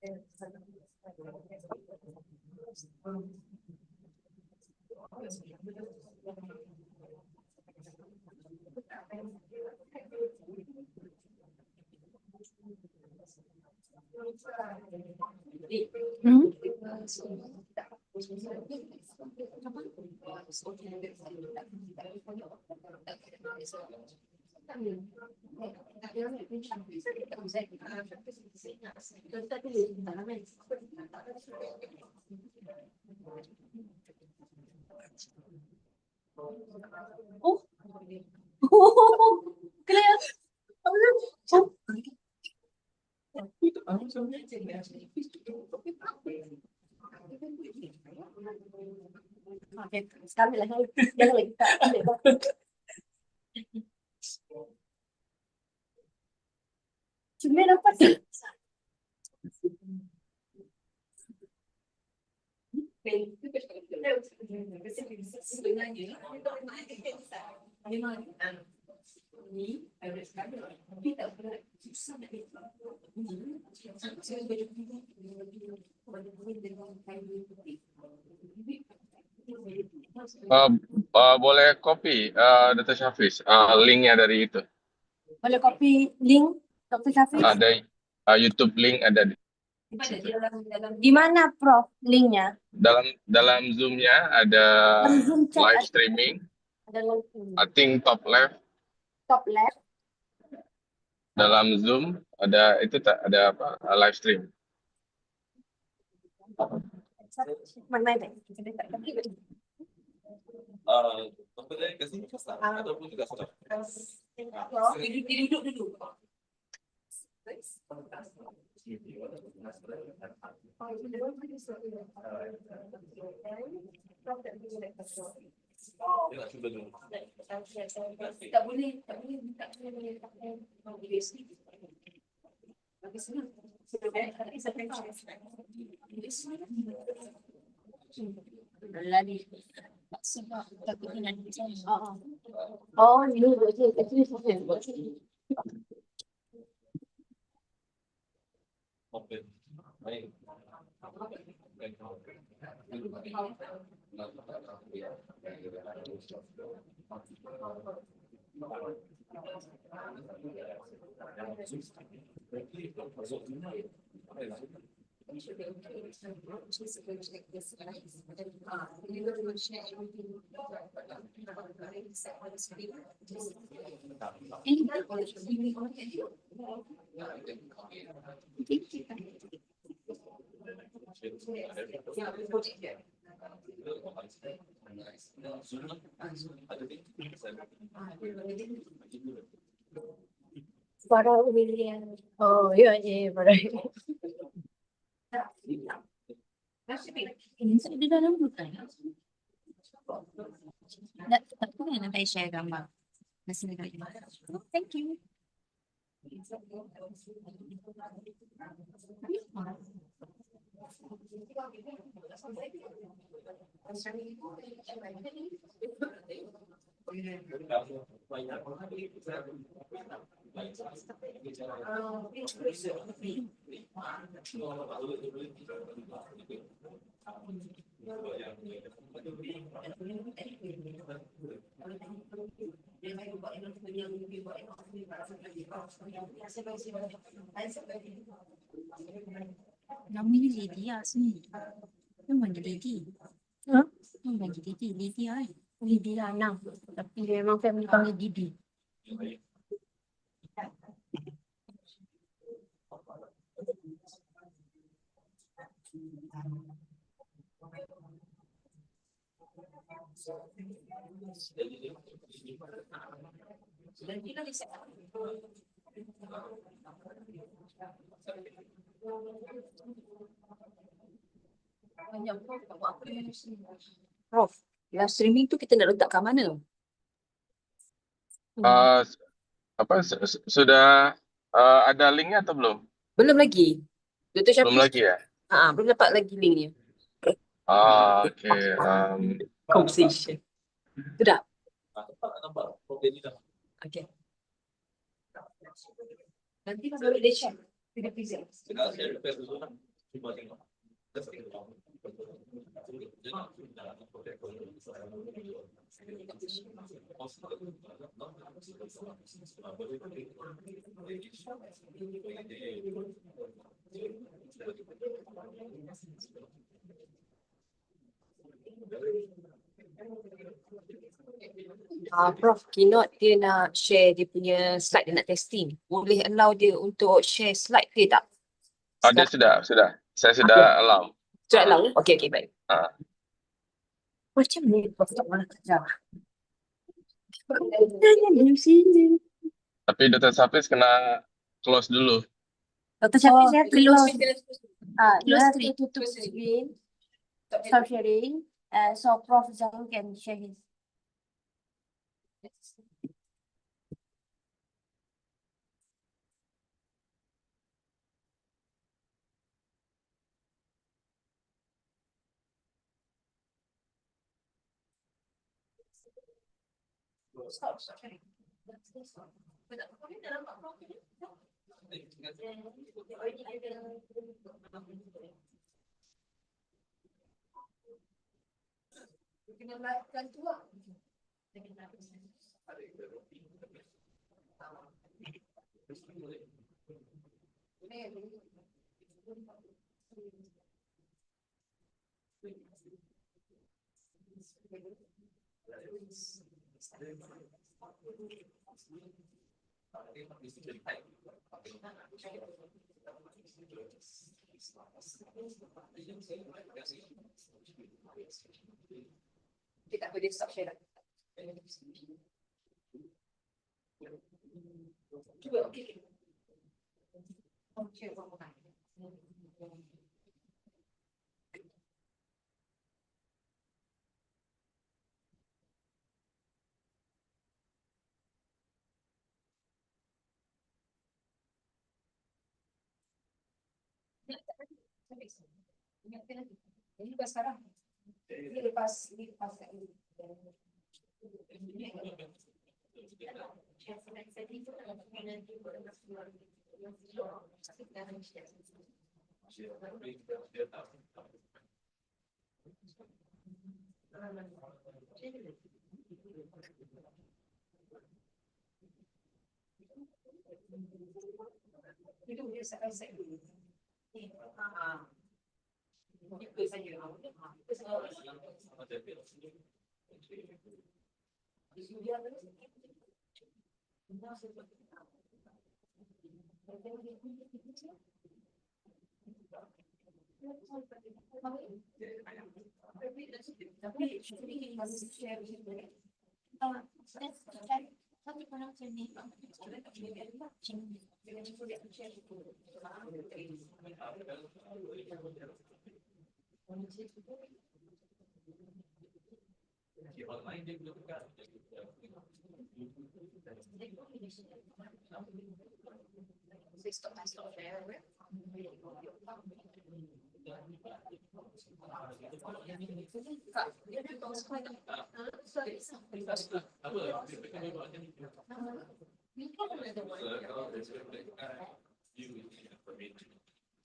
Clear. Okay, sekarang jangan lagi tak. Cuma nampak tak? Boleh copy Dr. Syafiz linknya dari itu. Boleh copy link Dr. Syafiz? Ada YouTube link ada di Di mana Prof linknya? dalam Zoom-nya ada Zoom chat live streaming. Ada live I think top left. top left. Dalam Zoom ada itu ada apa? Live stream. Mana ini? Ataupun juga sudah. Duduk dulu. Tak boleh minta lagi sebab takutnya nanti ini actually Open. Baik. para William. Oh, ya, para. Ini saya di dalam bukan? Tak boleh nanti share gambar. Masih ada lagi. Thank you. Namanya Lydia sini. Yang bagi Lidi. Yang bagi Lidi, Lydia kan? Lydia Anang. Tapi dia memang family panggil Didi. Prof, live streaming tu kita nak letak kat mana? Sudah ada linknya atau belum? Belum lagi. Dr. Syafiz. Belum lagi ya? Belum dapat lagi linknya. Okay. Conversation. Sudah? Okay. Nanti kalau dia share, dia present. Prof, keynote dia nak share dia punya slide, dia nak testing. Boleh allow dia untuk share slide ke tak? Dia sudah. Saya sudah allow. Sudah allow? Okey, baik. Ah. Macam ni Prof tak malah kerja. Tapi Dr. Hafiz kena close dulu. Dr. Syafis ya, close. you Close have screen. to tutup screen, stop sharing, so Prof Zhang can share his. Stop sharing. Kena like tu lah. Kita boleh stop share lah. Cuba, okey. Okey, ini lepas sekarang. Ini lepas ini. Itu dia saya dulu. Itu saja.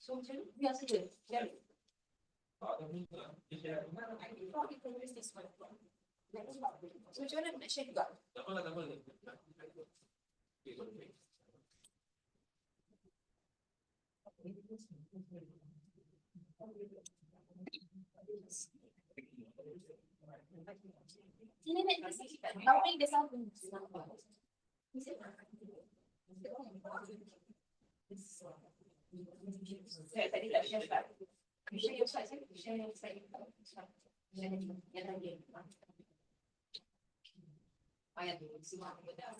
So biasa je. So macam mana nak share juga? Sini nak kasih tahu ni dia sama. Saya tadi tak share slide. Share your slide, share your slide. Yang tadi. Ayat tu semua benda.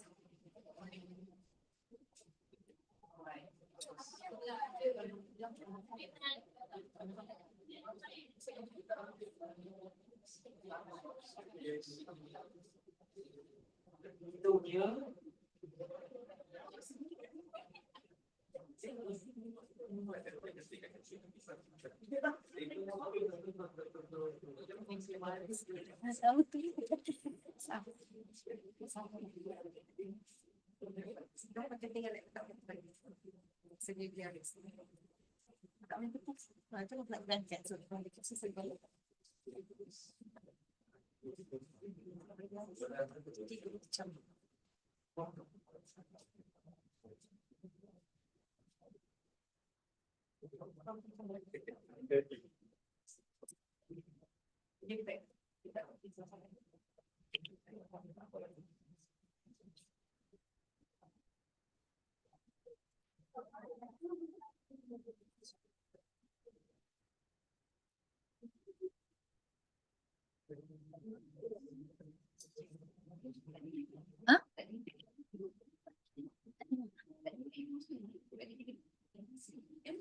Hah?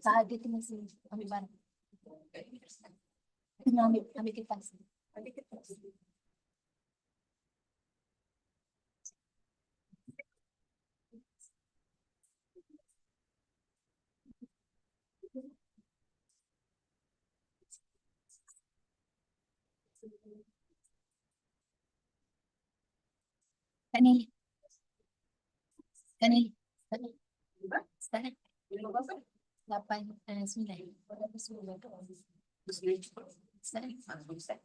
Tak ada tu masih ambil barang. Kena ambil kertas. Ambil kertas. Kak Nelly. Kak Nelly. Start. 8, 9. Start.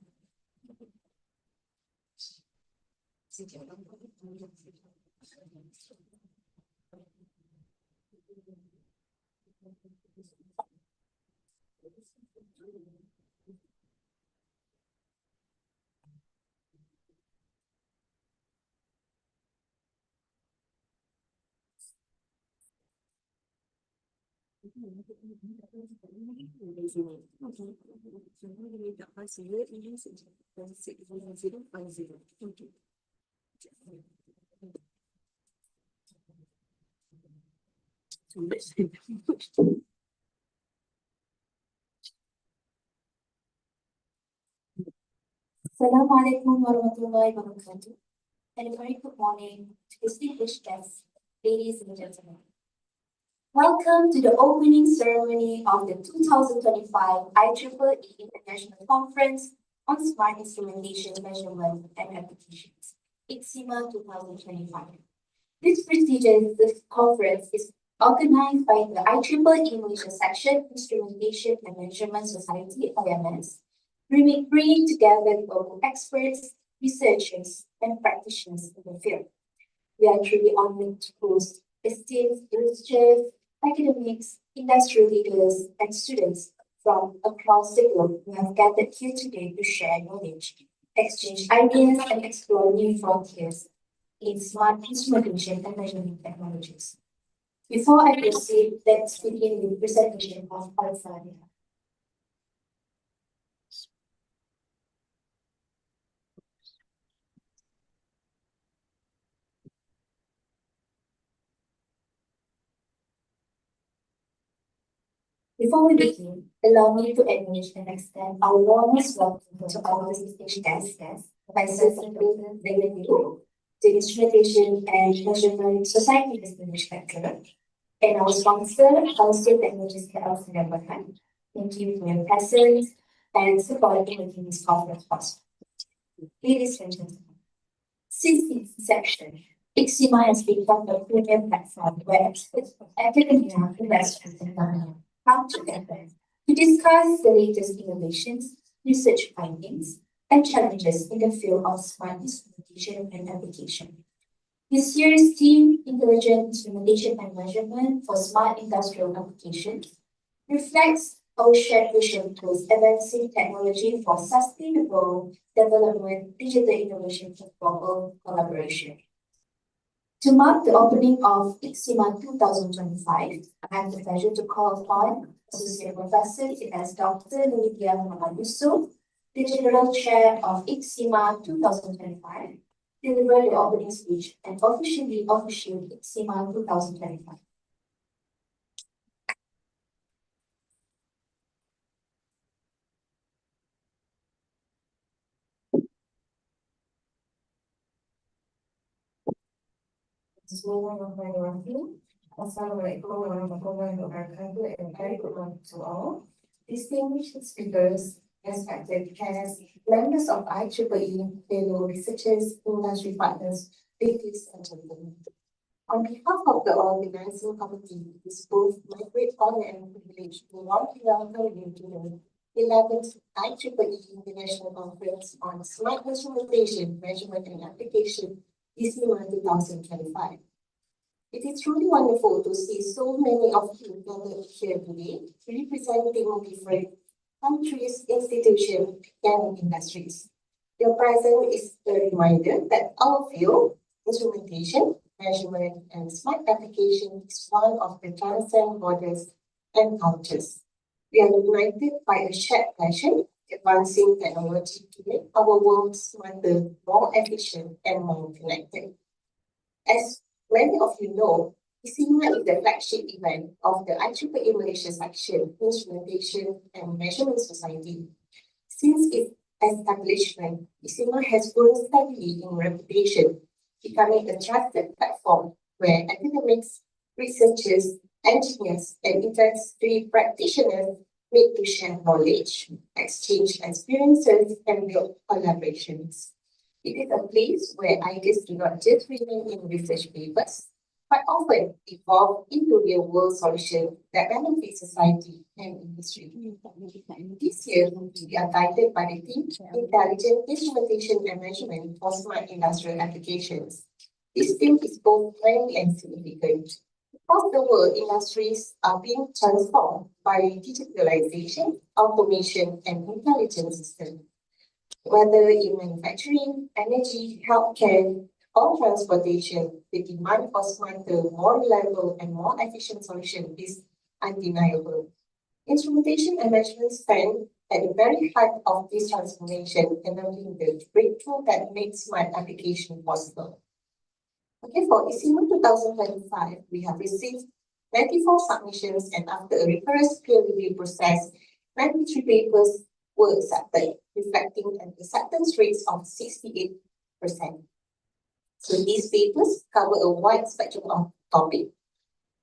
Assalamualaikum warahmatullahi wabarakatuh. And a very good morning to distinguished guests, ladies and gentlemen. Welcome to the opening ceremony of the 2025 ICSIMA2025 International Conference on Smart Instrumentation Measurement and Applications, ICSIMA 2025. This prestigious conference is organized by the ICSIMA Malaysia Section Instrumentation and Measurement Society, IMS, bringing together global experts, researchers, and practitioners in the field. We are truly honored to host esteemed researchers, academics, industrial leaders, and students from across the globe who have gathered here today to share knowledge, exchange ideas, and explore new frontiers in smart instrumentation and measurement technologies. Before I proceed, let's begin with the presentation of Alexander. Before we begin, allow me to acknowledge and extend our warmest welcome to our distinguished guests, Vice President David Liu, the Instrumentation and Measurement Society Distinguished Lecturer, and our sponsor, Council Technologies Alexander Bahan. Thank you for your presence and support in making this conference possible. Ladies and gentlemen, since its inception, ICSIMA has become a premium platform where experts from academia, industry, and government come together to discuss the latest innovations, research findings, and challenges in the field of smart instrumentation and application. This year's theme, Intelligent Instrumentation and Measurement for Smart Industrial Applications, reflects our shared vision towards advancing technology for sustainable development, digital innovation, and global collaboration. To mark the opening of ICSIMA 2025, I have the pleasure to call upon Associate Professor Ines Dr. Lydia Muhammad Yusuf, the General Chair of ICSIMA 2025, deliver the opening speech and officially officiate ICSIMA 2025. Assalamualaikum warahmatullahi wabarakatuh, and very good morning to all. Distinguished speakers, respected guests, members of ICSIMA, fellow researchers, industry partners, ladies and gentlemen. On behalf of the organizing committee, it is both my great honor and privilege to warmly welcome you to the 11th ICSIMA International Conference on Smart Instrumentation, Measurement and Application, ICSIMA 2025. It is truly wonderful to see so many of you gathered here today, representing different countries, institutions, and industries. Your presence is a reminder that our field, instrumentation, measurement, and smart application is one of the transcend borders and cultures. We are united by a shared passion, advancing technology to make our world smarter, more efficient, and more connected. As many of you know, ICSIMA is the flagship event of the IEEE Malaysia Section Instrumentation and Measurement Society. Since its establishment, ICSIMA has grown steadily in reputation, becoming a trusted platform where academics, researchers, engineers, and industry practitioners meet to share knowledge, exchange experiences, and build collaborations. It is a place where ideas do not just remain in research papers, but often evolve into real-world solutions that benefit society and industry. This year, we are guided by the theme Intelligent Instrumentation and Measurement for Smart Industrial Applications. This theme is both timely and significant. Across the world, industries are being transformed by digitalization, automation, and intelligent systems. Whether in manufacturing, energy, healthcare, or transportation, the demand for smarter, more reliable, and more efficient solutions is undeniable. Instrumentation and measurement stand at the very heart of this transformation, enabling the breakthrough that makes smart application possible. Okay, for ICSIMA 2025, we have received 94 submissions, and after a rigorous peer review process, 93 papers were accepted, reflecting an acceptance rate of 68%. So these papers cover a wide spectrum of topics,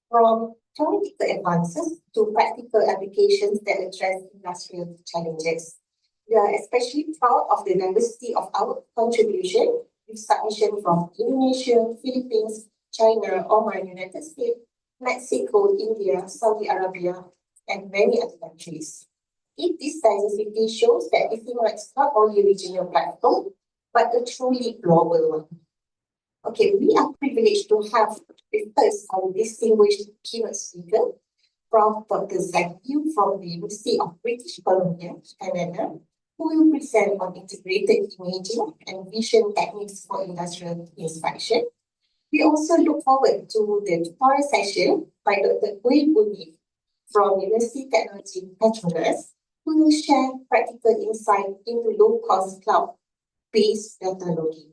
from theoretical advances to practical applications that address industrial challenges. We are especially proud of the diversity of our contribution, with submission from Indonesia, Philippines, China, Oman, United States, Mexico, India, Saudi Arabia, and many other countries. This diversity shows that ICSIMA is not only a regional platform, but a truly global one. Okay, we are privileged to have with us our distinguished keynote speaker, Prof. Dr. Zack Yu from the University of British Columbia, Canada, who will present on integrated imaging and vision techniques for industrial inspection. We also look forward to the tutorial session by Dr. Hui Buni from University Technology Petronas, who will share practical insight into low-cost cloud-based data logging.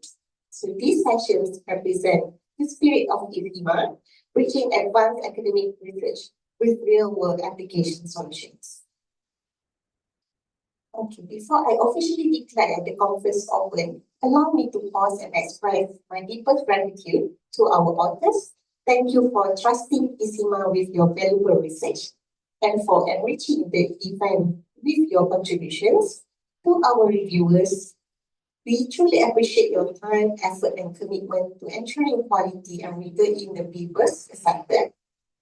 So these sessions represent the spirit of ICSIMA, bridging advanced academic research with real-world application solutions. Okay, before I officially declare the conference open, allow me to pause and express my deepest gratitude to our authors. Thank you for trusting ICSIMA with your valuable research and for enriching the event with your contributions. To our reviewers, we truly appreciate your time, effort, and commitment to ensuring quality and rigor in the papers accepted.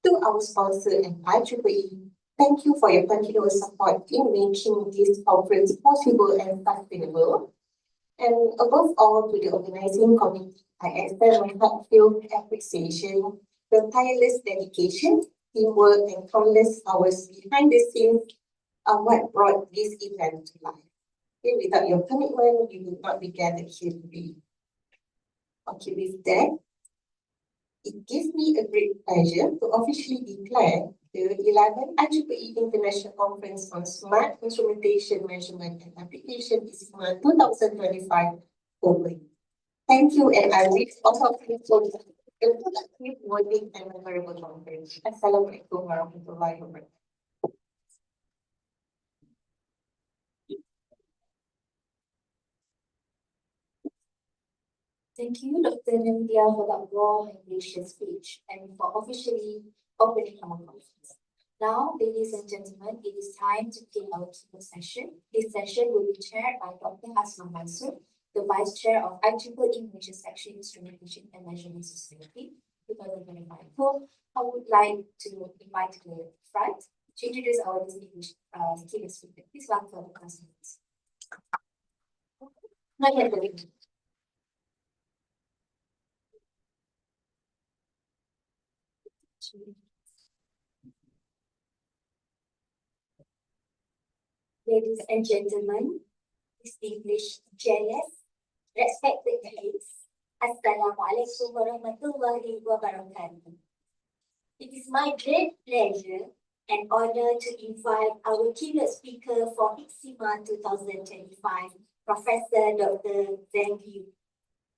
To our sponsor and IEEE, thank you for your continuous support in making this conference possible and sustainable. And above all, to the organizing committee, I extend my heartfelt appreciation. The tireless dedication, teamwork, and countless hours behind the scenes are what brought this event to life. Okay, without your commitment, we would not be gathered here today. Okay, with that, it gives me a great pleasure to officially declare the 11th IEEE International Conference on Smart Instrumentation, Measurement and Application ICSIMA 2025 open. Thank you, and I wish all of you for a productive, worthy, and memorable conference. Assalamualaikum warahmatullahi wabarakatuh. Thank you, Dr. Nindya, for that warm and gracious speech and for officially opening our conference. Now, ladies and gentlemen, it is time to begin our keynote session. This session will be chaired by Dr. Hasma Mansur, the Vice Chair of IEEE Malaysia Section Instrumentation and Measurement Society. The 2025, whom I would like to invite to the front to introduce our distinguished keynote speaker. Please welcome the customers. Not yet, ladies and gentlemen, distinguished guests, respected guests, Assalamualaikum warahmatullahi wabarakatuh. It is my great pleasure and honor to invite our keynote speaker for ICSIMA 2025, Professor Dr. Zheng Yu.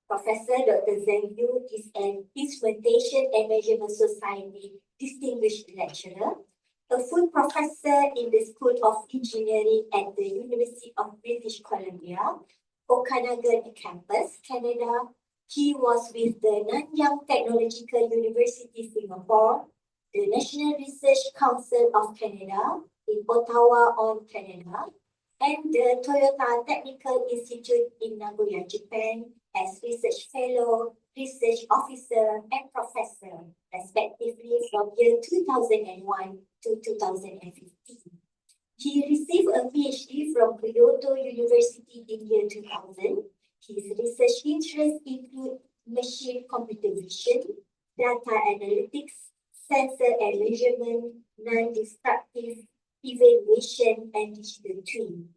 Professor Dr. Zheng Yu is an Instrumentation and Measurement Society distinguished lecturer, a full professor in the School of Engineering at the University of British Columbia, Okanagan Campus, Canada. He was with the Nanyang Technological University, Singapore, the National Research Council of Canada in Ottawa, Canada, and the Toyota Technical Institute in Nagoya, Japan, as research fellow, research officer, and professor, respectively from year 2001 to 2015. He received a PhD from Kyoto University in year 2000. His research interests include machine computer vision, data analytics, sensor and measurement, non-destructive evaluation, and digital twin.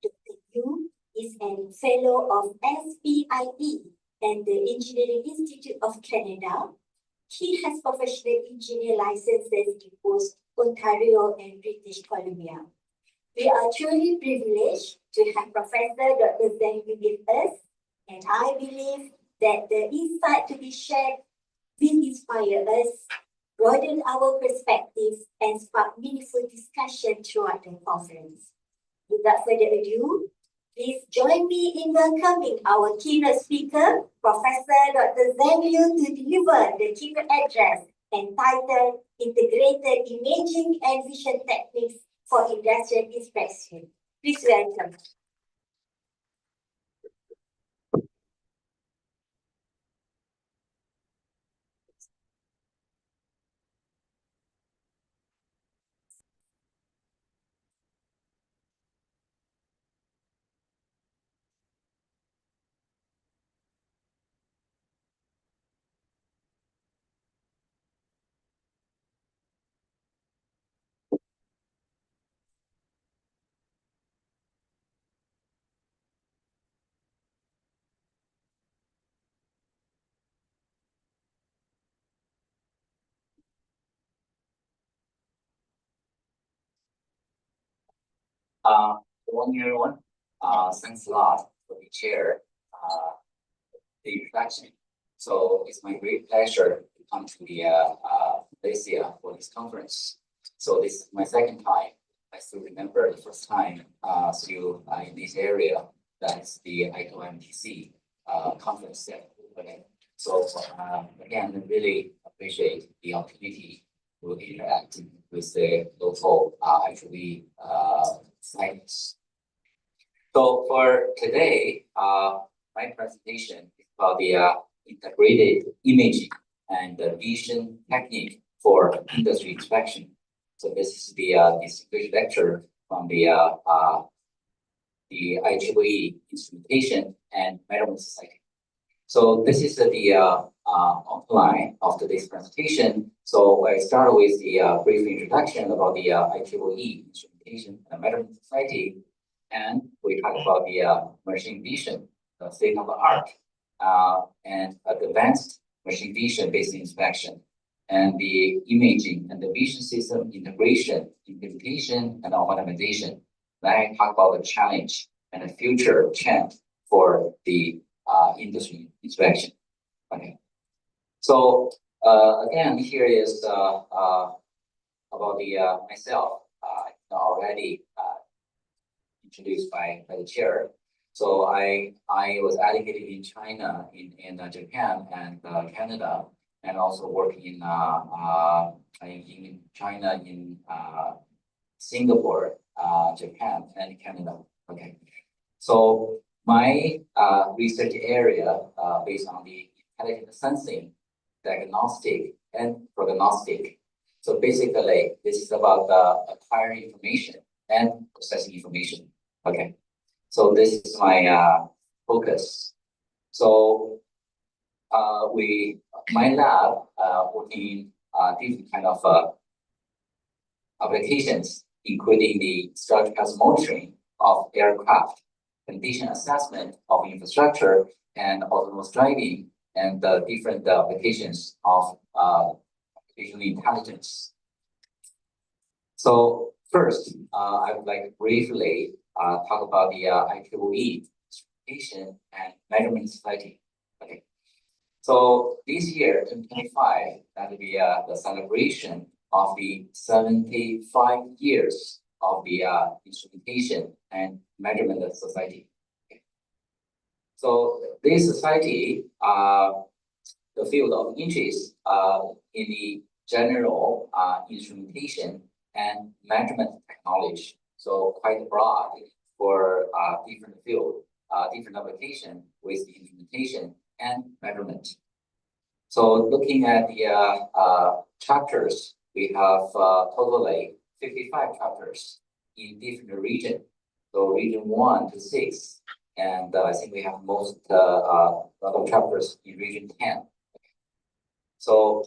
Dr. Yu is a fellow of SPIE and the Engineering Institute of Canada. He has professional engineer licenses in both Ontario and British Columbia. We are truly privileged to have Professor Dr. Zheng Yu with us, and I believe that the insight to be shared will inspire us, broaden our perspectives, and spark meaningful discussion throughout the conference. Without further ado, please join me in welcoming our keynote speaker, Professor Dr. Zheng Yu, to deliver the keynote address entitled Integrated Imaging and Vision Techniques for Industrial Inspection. Please welcome. Good morning, everyone. Thanks a lot for the chair, the introduction. So it's my great pleasure to come to the Malaysia for this conference. So this is my second time. I still remember the first time still in this area. That's the ICSIMA2025 conference. Okay. So again, I really appreciate the opportunity to interact with the local IEEE science. So for today, my presentation is about the integrated imaging and vision technique for industry inspection. So this is the distinguished lecture from the IEEE Instrumentation and Measurement Society. So this is the outline of today's presentation. So I start with the brief introduction about the IEEE Instrumentation and Measurement Society, and we talk about the machine vision, the state of the art, and advanced machine vision based inspection, and the imaging and the vision system integration, implementation, and automation. Then I talk about the challenge and the future trend for the industry inspection. Okay. So again, here is about the myself. Already introduced by the chair. So I was educated in China, in Japan and Canada, and also working in China, in Singapore, Japan, and Canada. Okay. So my research area based on the intelligent sensing diagnostic, and prognostic. So basically, this is about acquiring information and processing information. Okay, so this is my focus. So my lab working different kind of applications, including the structural health monitoring of aircraft, condition assessment of infrastructure, and autonomous driving, and the different applications of artificial intelligence. So first, I would like to briefly talk about the IEEE Instrumentation and Measurement Society. Okay. So this year, 2025, that will be the celebration of the 75 years of the Instrumentation and Measurement Society. Okay. So this society, the field of interest in the general instrumentation and measurement technology. So quite broad for different field, different application with the instrumentation and measurement. So looking at the chapters, we have totally 55 chapters in different region. So region 1 to 6, and I think we have most other chapters in region 10. So,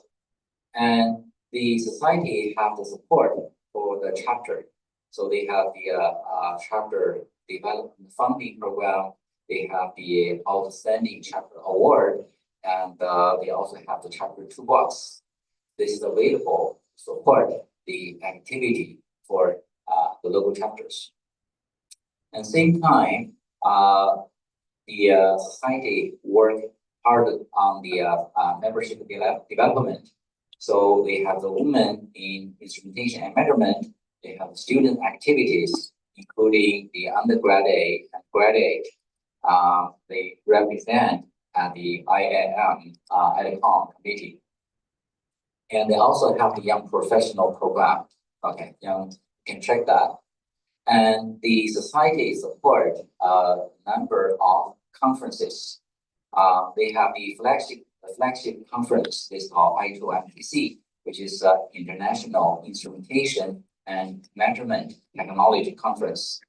and the society have the support for the chapter. So they have the chapter development funding program. They have the outstanding chapter award, and they also have the chapter toolbox. This is available to support the activity for the local chapters. At the same time, the society work hard on the membership development. So they have the women in instrumentation and measurement. They have student activities, including the undergraduate and graduate. They represent at the IIM EDICOM committee. And they also have the young professional program. Okay, you can check that. And the society support a number of conferences. They have the flagship conference. This is called I2MTC, which is International Instrumentation and Measurement Technology Conference.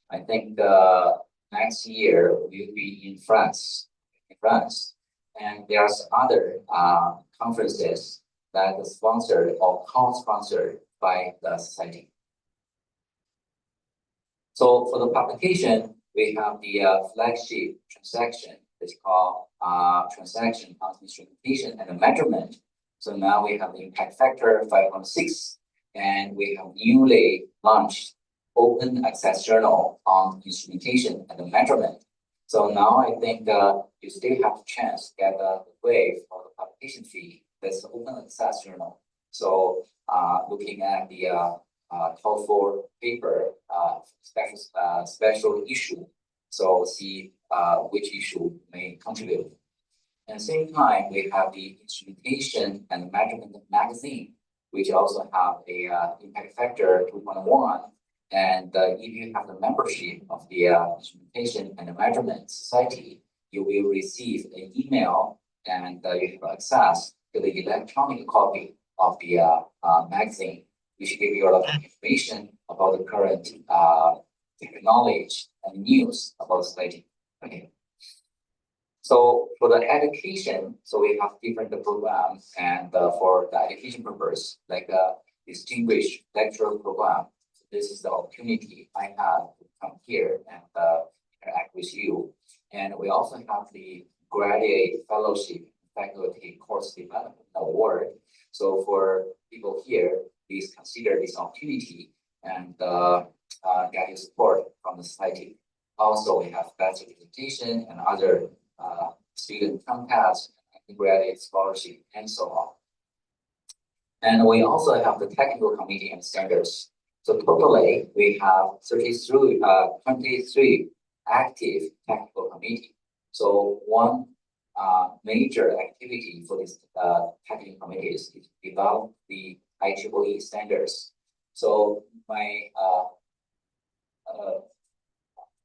I think next year we'll be in France. And there's other conferences that are sponsored or co-sponsored by the society. So for the publication, we have the flagship transaction. It's called transaction on instrumentation and measurement. So now we have the impact factor 516, and we have newly launched open access journal on instrumentation and measurement. So now I think you still have a chance to get the waive for the publication fee. That's the open access journal. So looking at the call for paper special issue. So see which issue may contribute. At the same time, we have the instrumentation and measurement magazine, which also have a impact factor 2.1. And if you have the membership of the instrumentation and measurement society, you will receive an email, and you have access to the electronic copy of the magazine, which give you a lot of information about the current technology and news about society. Okay. So for the education, so we have different programs, and for the education purpose, like a distinguished lecturer program. So this is the opportunity I have to come here and interact with you. And we also have the graduate fellowship faculty course development award. So for people here, please consider this opportunity and get your support from the society. Also, we have bachelor presentation and other student contests, graduate scholarship, and so on. And we also have the technical committee and standards. So totally, we have 23 active technical committee. So one major activity for this technical committee is to develop the IEEE standards. So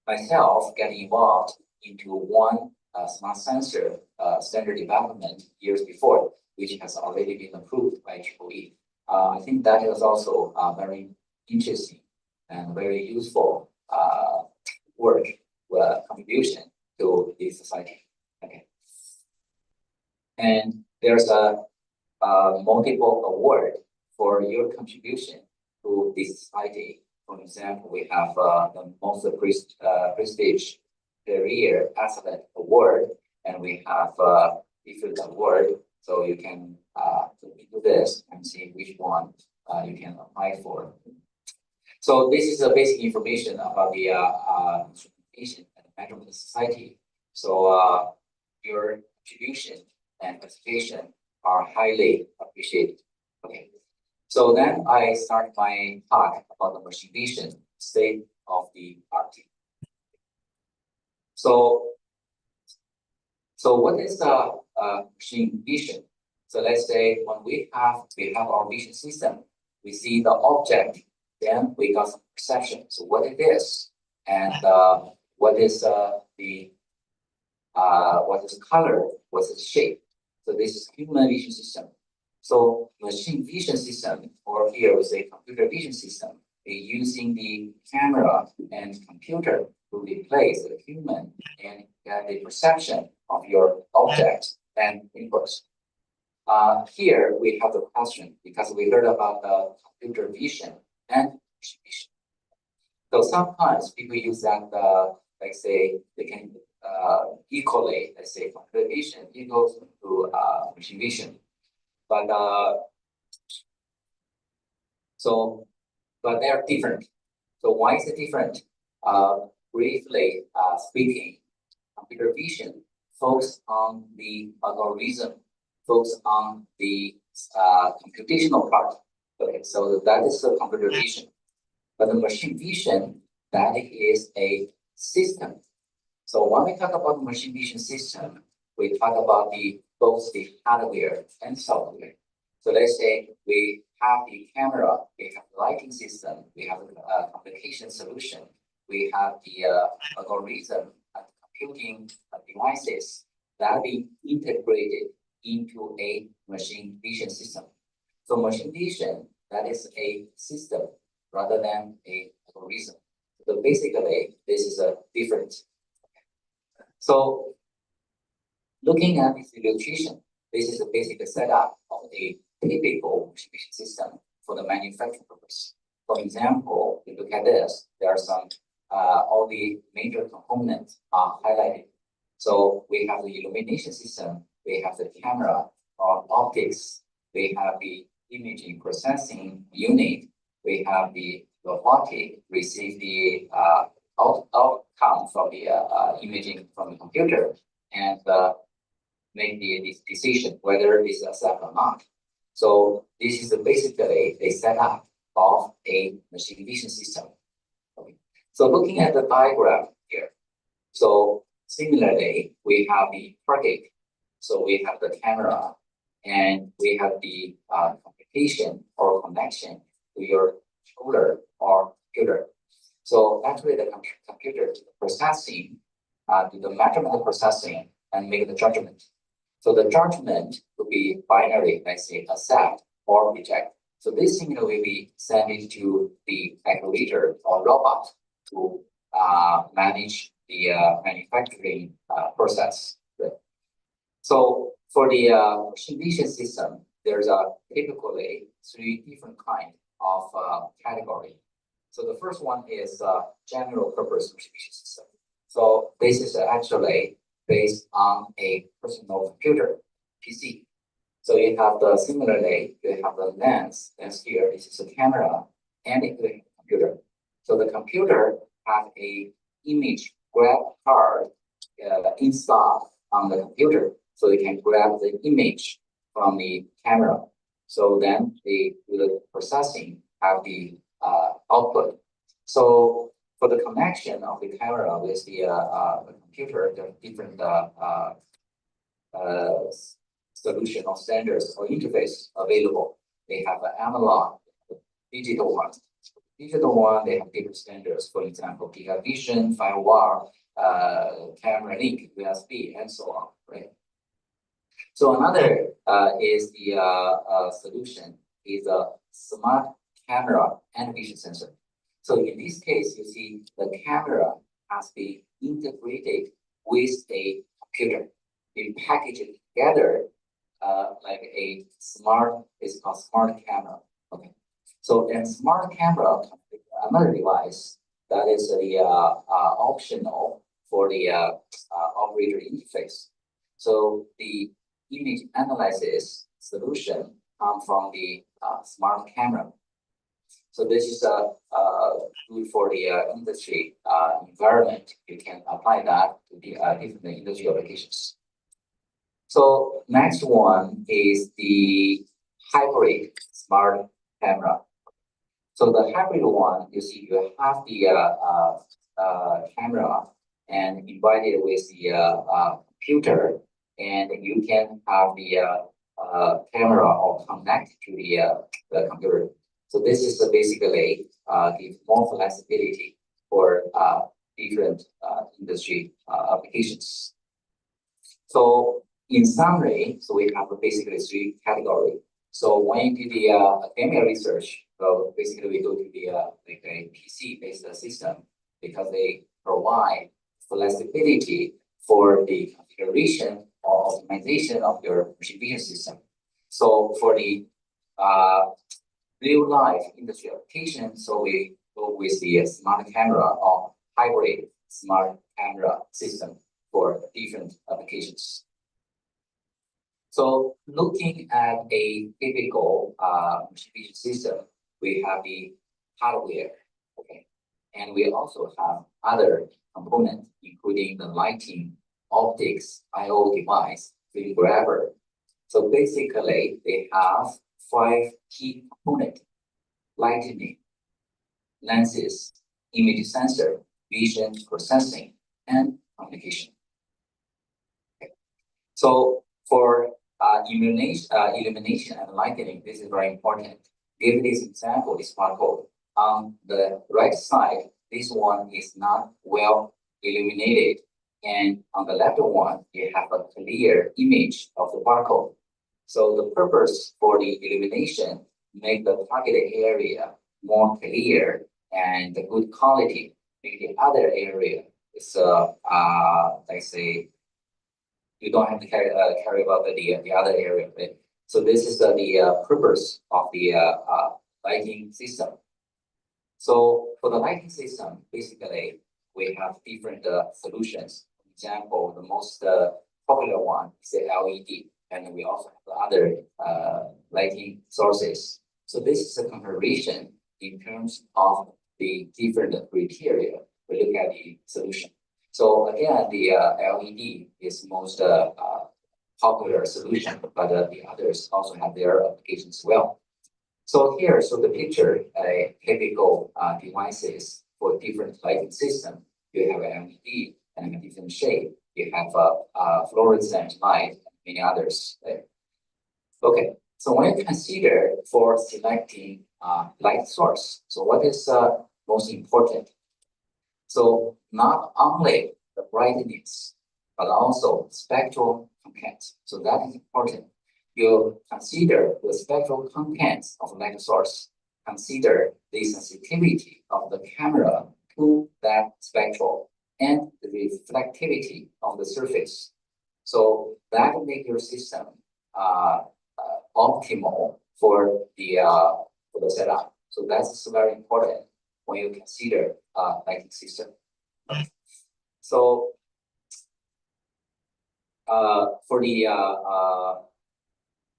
myself get involved into one smart sensor standard development years before. which has already been approved by IEEE. I think that is also very interesting and very useful work contribution to the society. Okay, and there's a multiple award for your contribution to this society. For example, we have the most prestige career excellent award, and we have different award. So you can look into this and see which one you can apply for. So this is the basic information about the instrumentation and measurement society. So your contribution and participation are highly appreciated. Okay. So then I start my talk about the machine vision state of the art. So what is the machine vision? So let's say when we have our vision system, we see the object, then we got some perception. So what it is, and what is color, what is shape. So this is human vision system. So machine vision system, or here we say computer vision system, is using the camera and computer to replace the human and get the perception of your object and inputs. Here we have the question because we heard about the computer vision and machine vision. So sometimes people use that, like say, they can equally, let's say, computer vision equals to machine vision. But but they are different. So why is it different? Briefly speaking, computer vision focuses on the algorithm, focuses on the computational part. Okay, so that is the computer vision. But the machine vision, that is a system. So when we talk about machine vision system, we talk about both the hardware and software. So let's say we have the camera, we have the lighting system, we have a communication solution, we have the algorithm and computing devices that be integrated into a machine vision system. So machine vision, that is a system rather than a algorithm. So basically, this is a difference. So looking at this illustration, this is a basic setup of a typical machine vision system for the manufacturing purpose. For example, if you look at this, there are some all the major components are highlighted. So we have the illumination system, we have the camera or optics, we have the imaging processing unit, we have the robotic receive the outcome from the imaging from the computer and make the decision whether it's accept or not. So this is basically a setup of a machine vision system. Okay. So looking at the diagram here, so similarly we have the target. So we have the camera and we have the communication or connection to your controller or computer. So actually the computer processing, do the measurement processing and make the judgment. So the judgment will be binary, let's say accept or reject. So this signal will be sent to the actuator or robot to manage the manufacturing process. So for the machine vision system, there's typically 3 different kinds of category. So the first one is general purpose machine vision system. So this is actually based on a personal computer, PC. So you have similarly, you have the lens, that's here, this is a camera, and a computer. So the computer has a image grab card installed on the computer. So you can grab the image from the camera. So then they do the processing, have the output. So for the connection of the camera with the computer, there are different solution or standards or interface available. They have an analog, digital one. Digital one, they have different standards. For example, GigaVision, Firewire, Camera Link, USB, and so on. Right. So another is the solution is a smart camera and vision sensor. So in this case, you see the camera has been integrated with a computer. You package it together like a it's called smart camera. Okay. So then smart camera, another device that is the optional for the operator interface. So the image analysis solution come from the smart camera. So this is good for the industry environment. You can apply that to the different industry applications. So next one is the hybrid smart camera. So the hybrid one, you see, you have the camera and invited with the computer, and you can have the camera or connect to the computer. So this is basically give more flexibility for different industry applications. So in summary, so we have basically three categories. So when you do the academic research, so basically we go to the like a PC-based system because they provide flexibility for the configuration or optimization of your machine vision system. So for the real life industry application, so we go with the smart camera or hybrid smart camera system for different applications. So looking at a typical machine vision system, we have the hardware, okay, and we also have other components, including the lighting, optics, I/O device, film grabber. So basically, they have 5 key components: lighting, lenses, image sensor, vision processing, and communication. Okay. So for illumination and lighting, this is very important. Give this example, this barcode. On the right side, this one is not well illuminated, and on the left one, you have a clear image of the barcode. So the purpose for the illumination make the targeted area more clear and the good quality. Make the other area is let's say you don't have to carry about the other area. Right? So this is the purpose of the lighting system. So for the lighting system, basically we have different solutions. For example, the most popular one is the LED, and we also have other lighting sources. So this is a comparison in terms of the different criteria. We look at the solution. So again, the LED is most popular solution, but the others also have their applications as well. So here, so the picture, typical devices for different lighting system. You have an LED and a different shape. You have a fluorescent light, and many others. Right? Okay, so when you consider for selecting light source, so what is most important? So not only the brightness, but also spectral content. So that is important. You consider the spectral contents of light source. Consider the sensitivity of the camera to that spectral and the reflectivity of the surface. So that will make your system optimal for the setup. So that's very important when you consider lighting system. So for the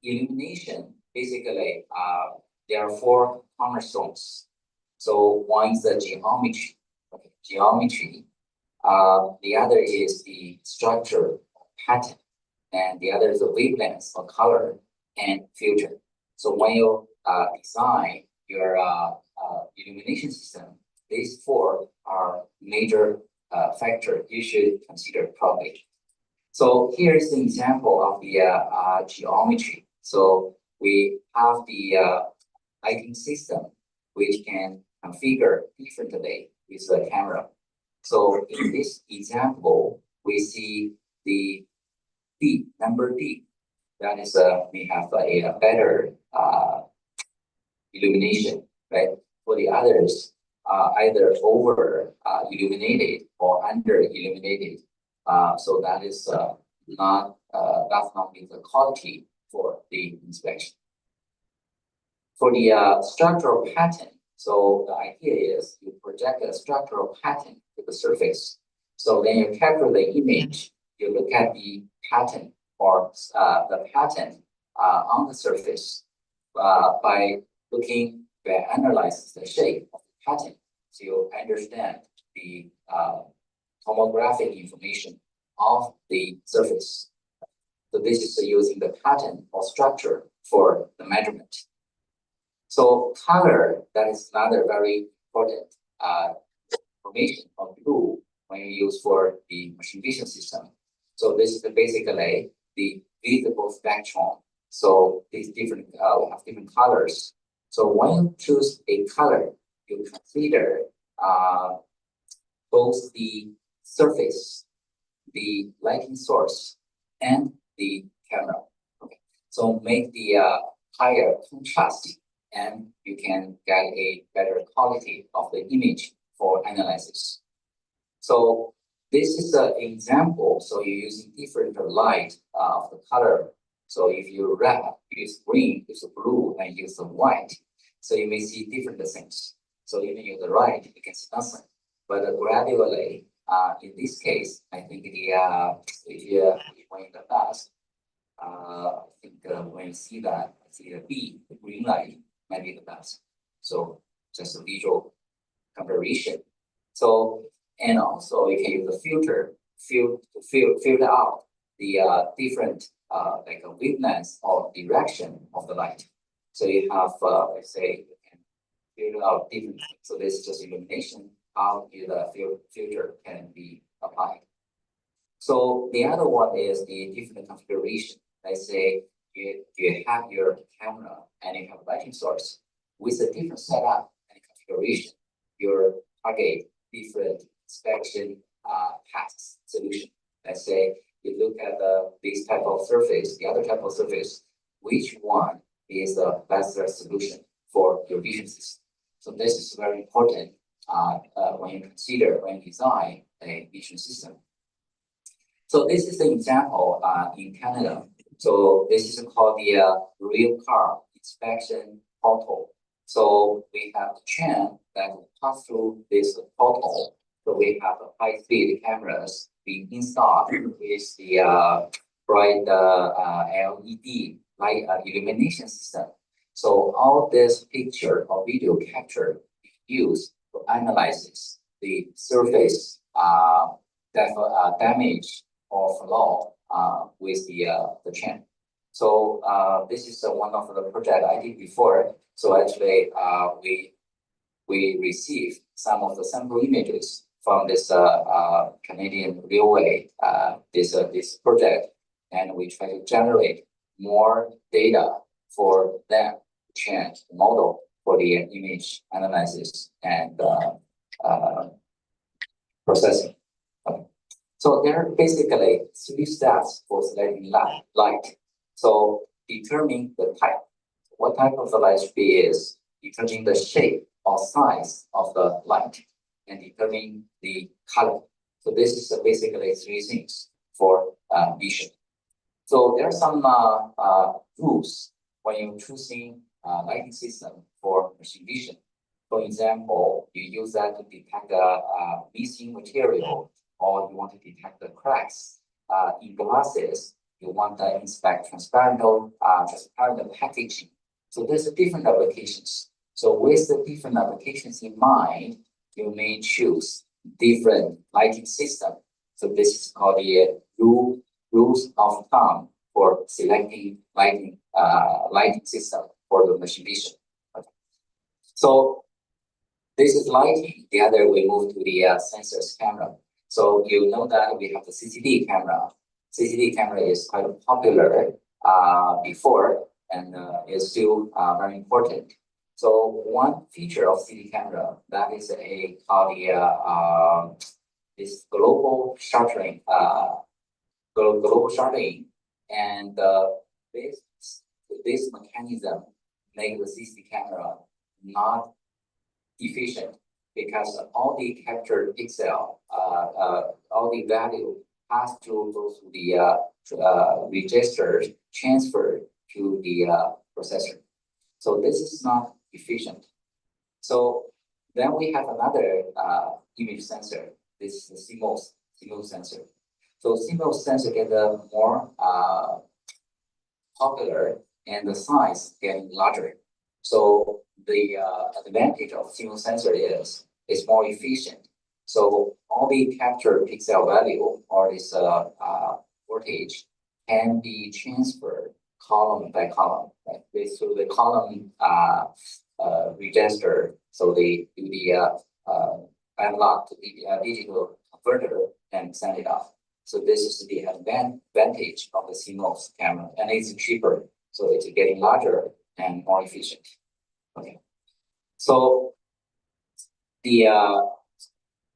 illumination, basically there are 4 cornerstones. So one is the geometry. Okay, geometry. The other is the structure pattern, and the other is the wavelength or color and filter. So when you design your illumination system, these 4 are major factor you should consider properly. So here is the example of the geometry. So we have the lighting system which can configure differently with the camera. So in this example, we see the number D. that is, we have a better illumination, right? For the others, either over illuminated or under illuminated. So that is not does not meet the quality for the inspection. For the structural pattern, so the idea is you project a structural pattern to the surface. So then you capture the image, you look at the pattern or the pattern on the surface by analyzing the shape of the pattern. So you understand the tomographic information of the surface. So this is using the pattern or structure for the measurement. So color, that is another very important information or tool when you use for the machine vision system. So this is basically the visible spectrum. So these different we have different colors. So when you choose a color, you consider both the surface, the lighting source, and the camera. Okay. So make the higher contrast, and you can get a better quality of the image for analysis. So this is an example. So you're using different light of the color. So if you red, use green, use blue, and use white. So you may see different things. So even use the right, you can see nothing. But gradually, in this case, I think the if you point the dust, I think when you see that, I see the B, the green light, might be the best. So just a visual comparison. So and also you can use the filter to filter out the different like a wavelength or direction of the light. So you have let's say you can filter out different. So this is just illumination. How the filter can be applied. So the other one is the different configuration. Let's say you have your camera and you have a lighting source with a different setup and configuration. You target different inspection tasks solution. Let's say you look at this type of surface, the other type of surface, which one is the best solution for your vision system? So this is very important when you consider when you design a vision system. So this is the example in Canada. So this is called the real car inspection portal. So we have a chain that will pass through this portal. So we have high-speed cameras being installed with the bright LED light illumination system. So all this picture or video capture is used to analyze the surface damage or flaw with the chain. So this is one of the project I did before. So actually, we received some of the sample images from this Canadian Railway this project, and we try to generate more data for them to change the model for the image analysis and processing. Okay. So there are basically 3 steps for selecting light. So determine the type. What type of the light should be is determining the shape or size of the light and determining the color. So this is basically 3 things for vision. So there are some rules when you're choosing lighting system for machine vision. For example, you use that to detect a missing material, or you want to detect the cracks in glasses. You want to inspect transparent packaging. So there's different applications. So with the different applications in mind, you may choose different lighting system. So this is called the rules of thumb for selecting lighting system for the machine vision. Okay. So this is lighting. The other we move to the sensors camera. So you know that we have the CCD camera. CCD camera is quite popular before and is still very important. So one feature of CCD camera that is called the this global shuttering, and this mechanism make the CCD camera not efficient because all the captured pixel, all the value has to go through the registers transferred to the processor. So this is not efficient. So then we have another image sensor. This is the CMOS sensor. So CMOS sensor get more popular and the size getting larger. So the advantage of CMOS sensor is it's more efficient. So all the captured pixel value or this voltage can be transferred column by column, right? Through the column register. So they do the analog to the digital converter and send it off. So this is the advantage of the CMOS camera, and it's cheaper. So it's getting larger and more efficient. Okay. So the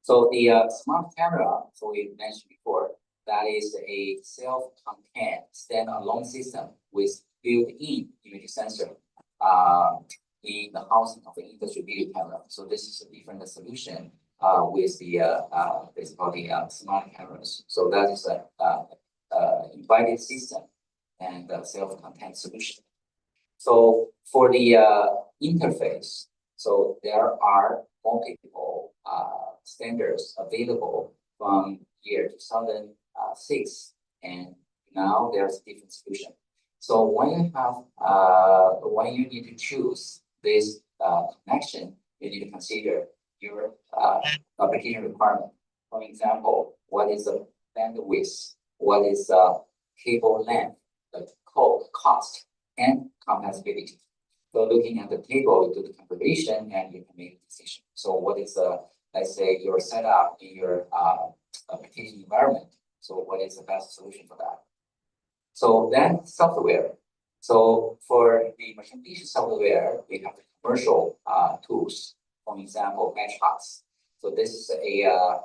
smart camera, so we mentioned before, that is a self-contained standalone system with built-in image sensor in the housing of the industry video camera. So this is a different solution with the basically smart cameras. So that is a embedded system and a self-contained solution. So for the interface, so there are multiple standards available from year 2006, and now there's a different solution. So when you have when you need to choose this connection, you need to consider your application requirement. For example, what is the bandwidth? What is the cable length, the cost, and compatibility? So looking at the table, you do the configuration and you can make a decision. So what is let's say your setup in your application environment? So what is the best solution for that? So then software. So for the machine vision software, we have the commercial tools. For example, Matrox. So this is a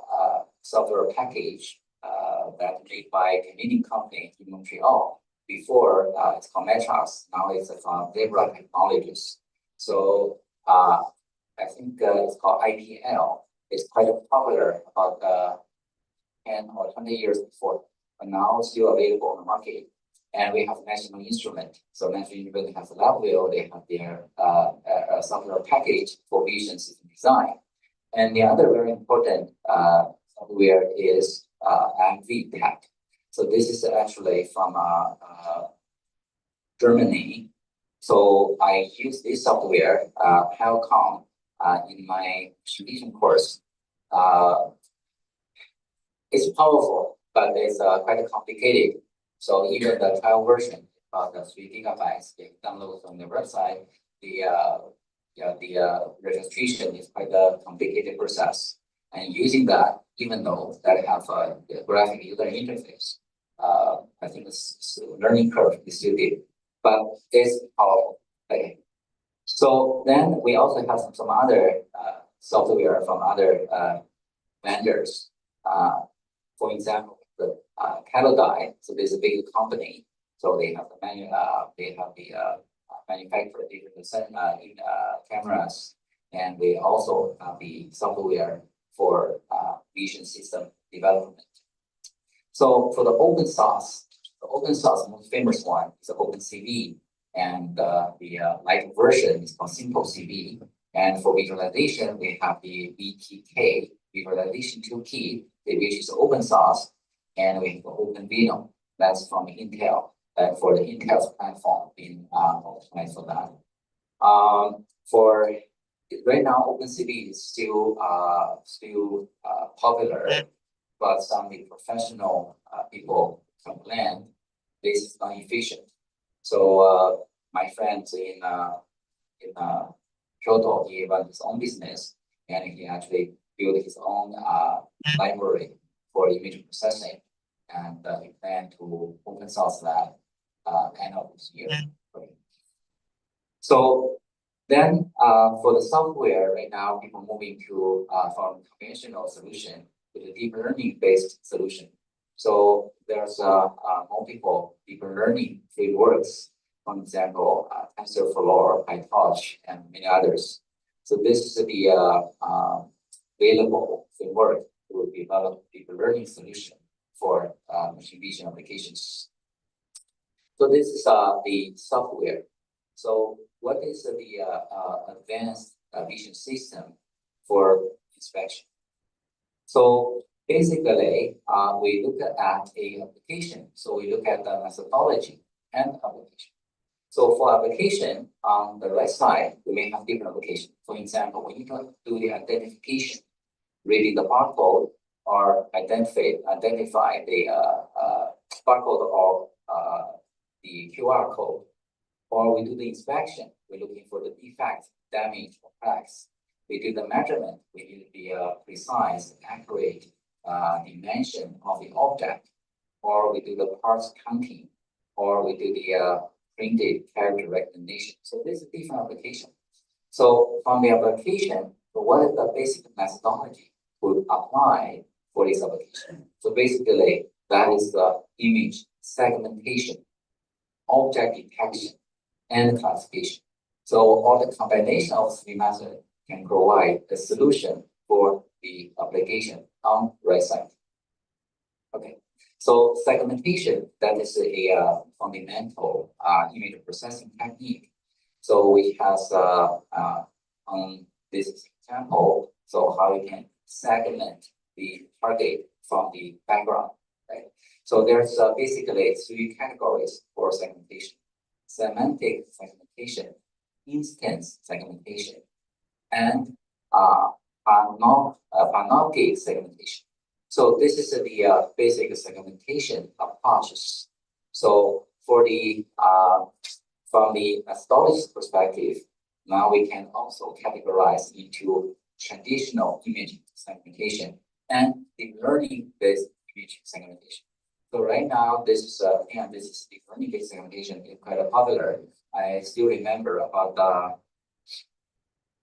software package that made by a Canadian company in Montreal. Before it's called Matrox, now it's from Zebra Technologies. So I think it's called IPL. It's quite popular about 10 or 20 years before, but now still available on the market. And we have National Instrument. So National Instrument has a LabVIEW. They have their software package for vision system design. And the other very important software is MVTech. So this is actually from Germany. So I use this software, Helcom, in my vision course. It's powerful, but it's quite complicated. So even the trial version, the 3 gigabytes, you download from the website. The registration is quite a complicated process. And using that, even though that have a graphic user interface, I think the learning curve is still deep, but it's powerful. Okay. So then we also have some other software from other vendors. For example, the Catalyte. So there's a big company. So they have the manufacturer different cameras, and they also have the software for vision system development. So for the open source, most famous one is the OpenCV, and the light version is called Simple CV. And for visualization, we have the VTK visualization toolkit, which is open source, and we have OpenVino, that's from Intel, and for the Intel's platform being optimized for that. For right now, OpenCV is still popular, but some of the professional people complain this is not efficient. So my friend in Kyoto, he runs his own business, and he actually built his own library for image processing, and he planned to open source that end of this year. So then for the software, right now people moving to from conventional solution to the deep learning based solution. So there's multiple deep learning frameworks, for example, TensorFlow, PyTorch, and many others. So this is the available framework to develop deep learning solution for machine vision applications. So this is the software. So what is the advanced vision system for inspection? So basically, we look at a application. So we look at the methodology and application. So for application, on the right side, we may have different application. For example, when you do the identification, reading the barcode or identify the barcode or the QR code, or we do the inspection, we're looking for the defect, damage, or cracks. We do the measurement, we need the precise, accurate dimension of the object, or we do the parts counting, or we do the printed character recognition. So this is different application. So from the application, so what is the basic methodology to apply for this application? So basically, that is the image segmentation, object detection, and classification. So all the combination of three methods can provide the solution for the application on the right side. Okay, so segmentation, that is a fundamental image processing technique. So we have on this example, so how we can segment the target from the background, right? So there's basically three categories for segmentation: semantic segmentation, instance segmentation, and panoptic segmentation. So this is the basic segmentation approaches. So for the from the methodology perspective, now we can also categorize into traditional image segmentation and deep learning based image segmentation. So right now, this is deep learning based segmentation is quite popular. I still remember about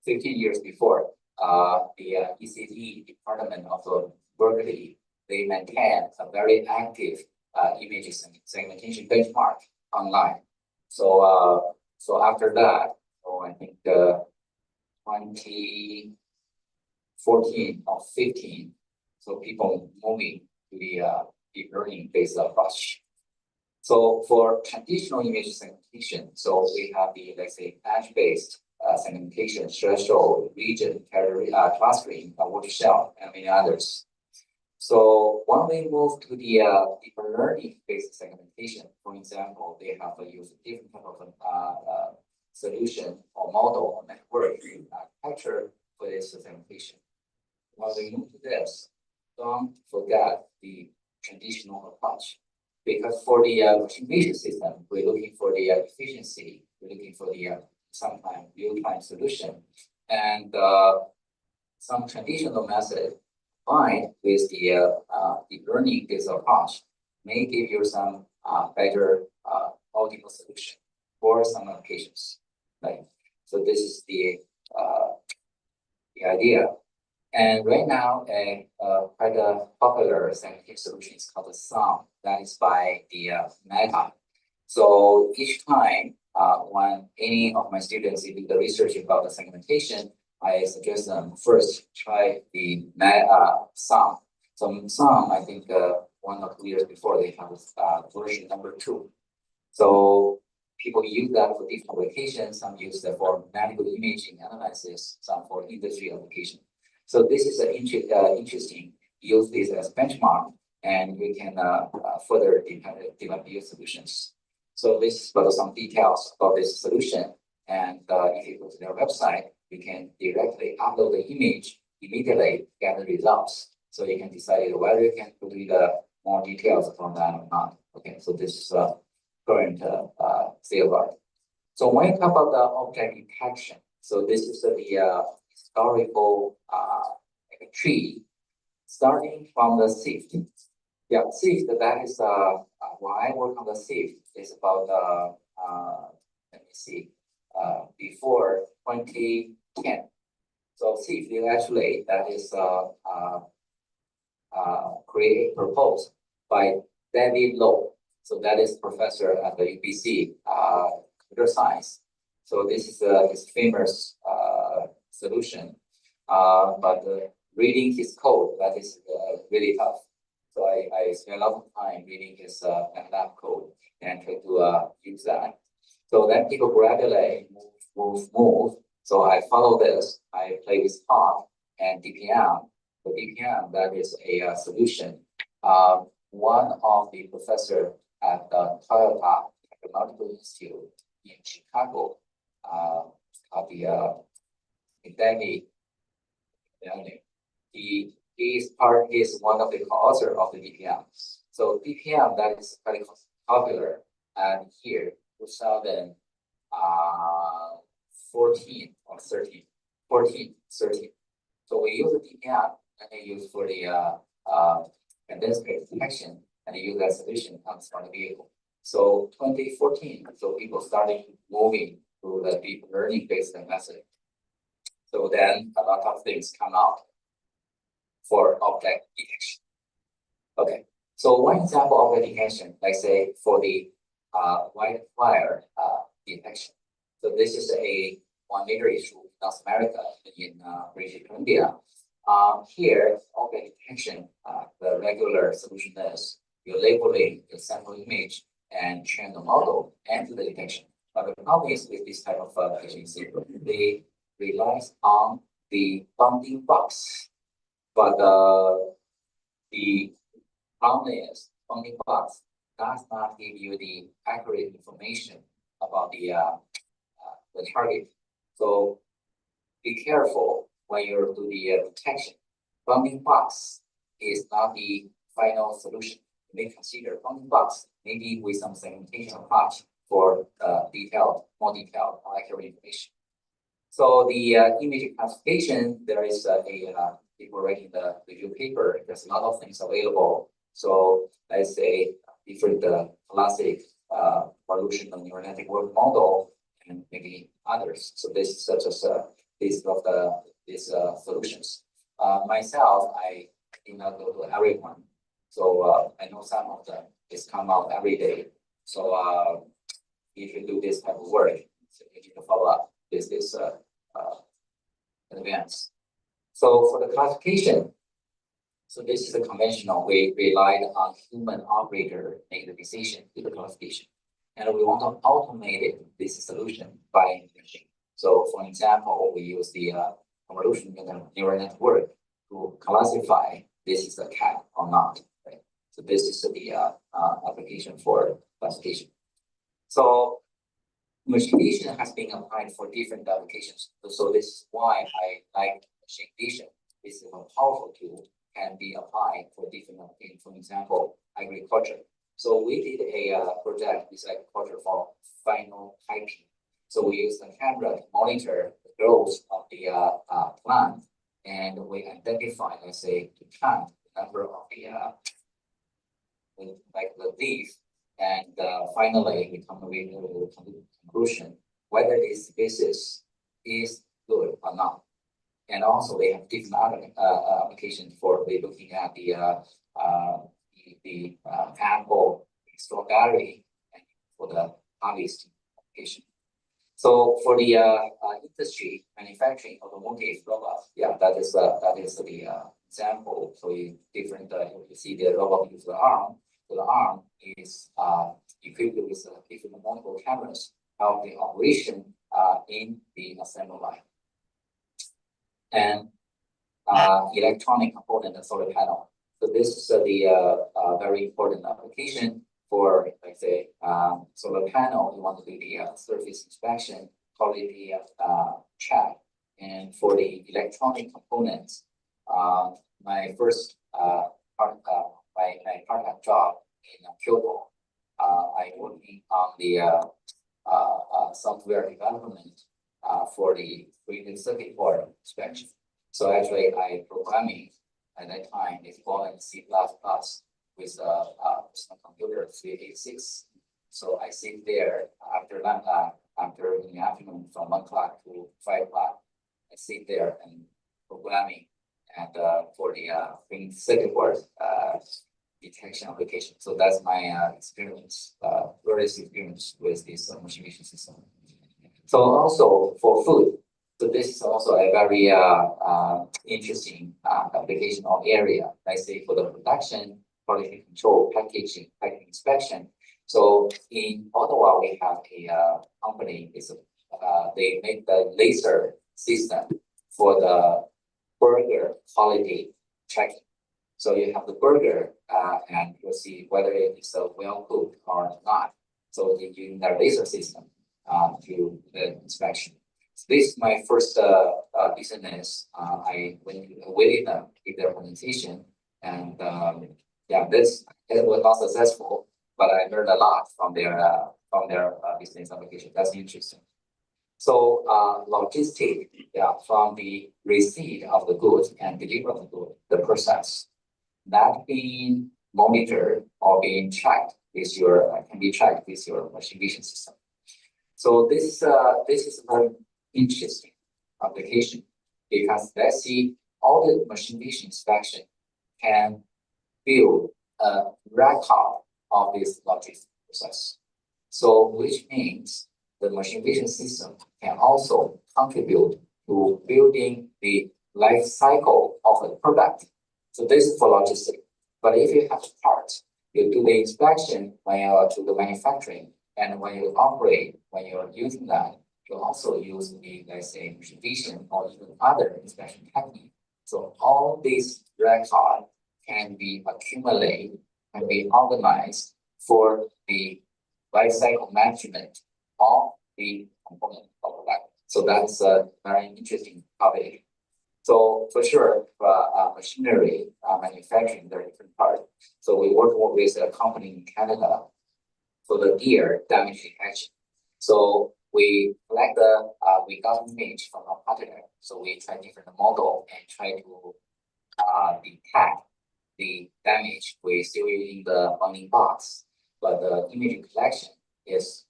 15 years before, the ECE department of Berkeley, they maintain a very active image segmentation benchmark online. So so after that, so I think 2014 or 15, so people moving to the deep learning based approach. So for traditional image segmentation, so we have the, let's say, edge-based segmentation, threshold, region, clustering, watershed, and many others. So when we move to the deep learning based segmentation, for example, they have used different type of solution or model or network architecture for this segmentation. When we move to this, don't forget the traditional approach, because for the machine vision system, we're looking for the efficiency, we're looking for the sometimes real-time solution, and some traditional method combined with the deep learning based approach may give you some better optimal solution for some applications. Right. So this is the idea. And right now, quite a popular segmentation solution is called the SUM. That is by the Meta. So each time when any of my students do the research about the segmentation, I suggest them first try the SUM. So SUM, I think 1 or 2 years before, they have version number 2. So people use that for different applications. Some use that for medical imaging analysis, some for industry application. So this is interesting. Use this as benchmark, and we can further develop your solutions. So this is about some details about this solution. And if you go to their website, you can directly upload the image, immediately get the results. So you can decide whether you can put the more details from that or not. Okay, so this is current state of art. So when you talk about the object detection, so this is the historical like a tree starting from the SIFT. Yeah, SIFT, that is when I work on the SIFT, is about let me see, before 2010. So SIFT actually that is proposed by David Low. So that is professor at the UBC, computer science. So this is his famous solution. But reading his code, that is really tough. So I spent a lot of time reading his MATLAB code and try to use that. So then people gradually move. So I follow this. I play with POP and DPM. The DPM, that is a solution. One of the professor at the Toyota Technological Institute in Chicago, Danny, he is one of the co-author of the DPM. So DPM, that is very popular, and here 2014 or 13. So we use the DPM and they use for the condensed wave detection, and they use that solution on the vehicle. So 2014, so people started moving to the deep learning based method. So then a lot of things come out for object detection. Okay, so one example of the detection, let's say for the wildfire detection. So this is a 1 meter issue in North America in British Columbia. Here, object detection, the regular solution is you labeling the sample image and train the model and do the detection. But the problem is with this type of agency, they relies on the bounding box. But the problem is bounding box does not give you the accurate information about the target. So be careful when you do the detection. Bounding box is not the final solution. You may consider bounding box maybe with some segmentation approach for more detailed, accurate information. So the image classification, there is people writing the review paper. There's a lot of things available. So let's say different classic evolution of neural network model and maybe others. So this is such as these solutions. Myself, I did not go to everyone. So I know some of them is come out every day. So if you do this type of work, so you need to follow up this advance. So for the classification, so this is a conventional. We relied on human operator make the decision to the classification, and we want to automate this solution by machine. So for example, we use the convolutional neural network to classify this is a cat or not. Right? So this is the application for classification. So machine vision has been applied for different applications. So this is why I like machine vision. This is a powerful tool, can be applied for different applications. For example, agriculture. So we did a project with agriculture for final typing. So we use the camera to monitor the growth of the plant, and we identify, let's say, to count the number of the leaf. And finally, we come to the conclusion whether this species is good or not. And also, they have different other applications for looking at the apple, strawberry, and for the harvest application. So for the industry, manufacturing, automotive, robots, yeah, that is the example. So you see the robot use the arm. So the arm is equipped with different multiple cameras of the operation in the assembly line. And electronic component and solar panel. So this is the very important application for, let's say, solar panel. You want to do the surface inspection, quality check. And for the electronic components, my first my part-time job in Kyoto, I working on the software development for the printed circuit board inspection. So actually, I programming at that time is born in C++ with some computer 386. So I sit there after in the afternoon from 1 o'clock to 5 o'clock. I sit there and programming and for the printed circuit board detection application. So that's my experience, various experience with this machine vision system. So also for food, so this is also a very interesting application or area. Let's say for the production, quality control, packaging, packaging inspection. So in Ottawa, we have a company. They make the laser system for the burger quality checking. So you have the burger, and you'll see whether it is well cooked or not. So you use the laser system to the inspection. So this is my first business. I went with them, did their presentation, and yeah, it was not successful, but I learned a lot from their business application. That's interesting. So logistic, yeah, from the receipt of the goods and delivery of the goods, the process that being monitored or being tracked with your can be tracked with your machine vision system. So this is a very interesting application because let's see all the machine vision inspection can build a record of this logistic process. So which means the machine vision system can also contribute to building the life cycle of a product. So this is for logistics. But if you have parts, you do the inspection when you do the manufacturing, and when you operate, when you're using that, you also use the, let's say, machine vision or even other inspection technique. So all these records can be accumulated and be organized for the life cycle management of the component of the product. So that's a very interesting topic. So for sure, machinery manufacturing, there are different parts. So we work with a company in Canada for the gear damage detection. So we collect we got an image from our partner. So we try different model and try to detect the damage. We're still using the bonding box, but the image collection is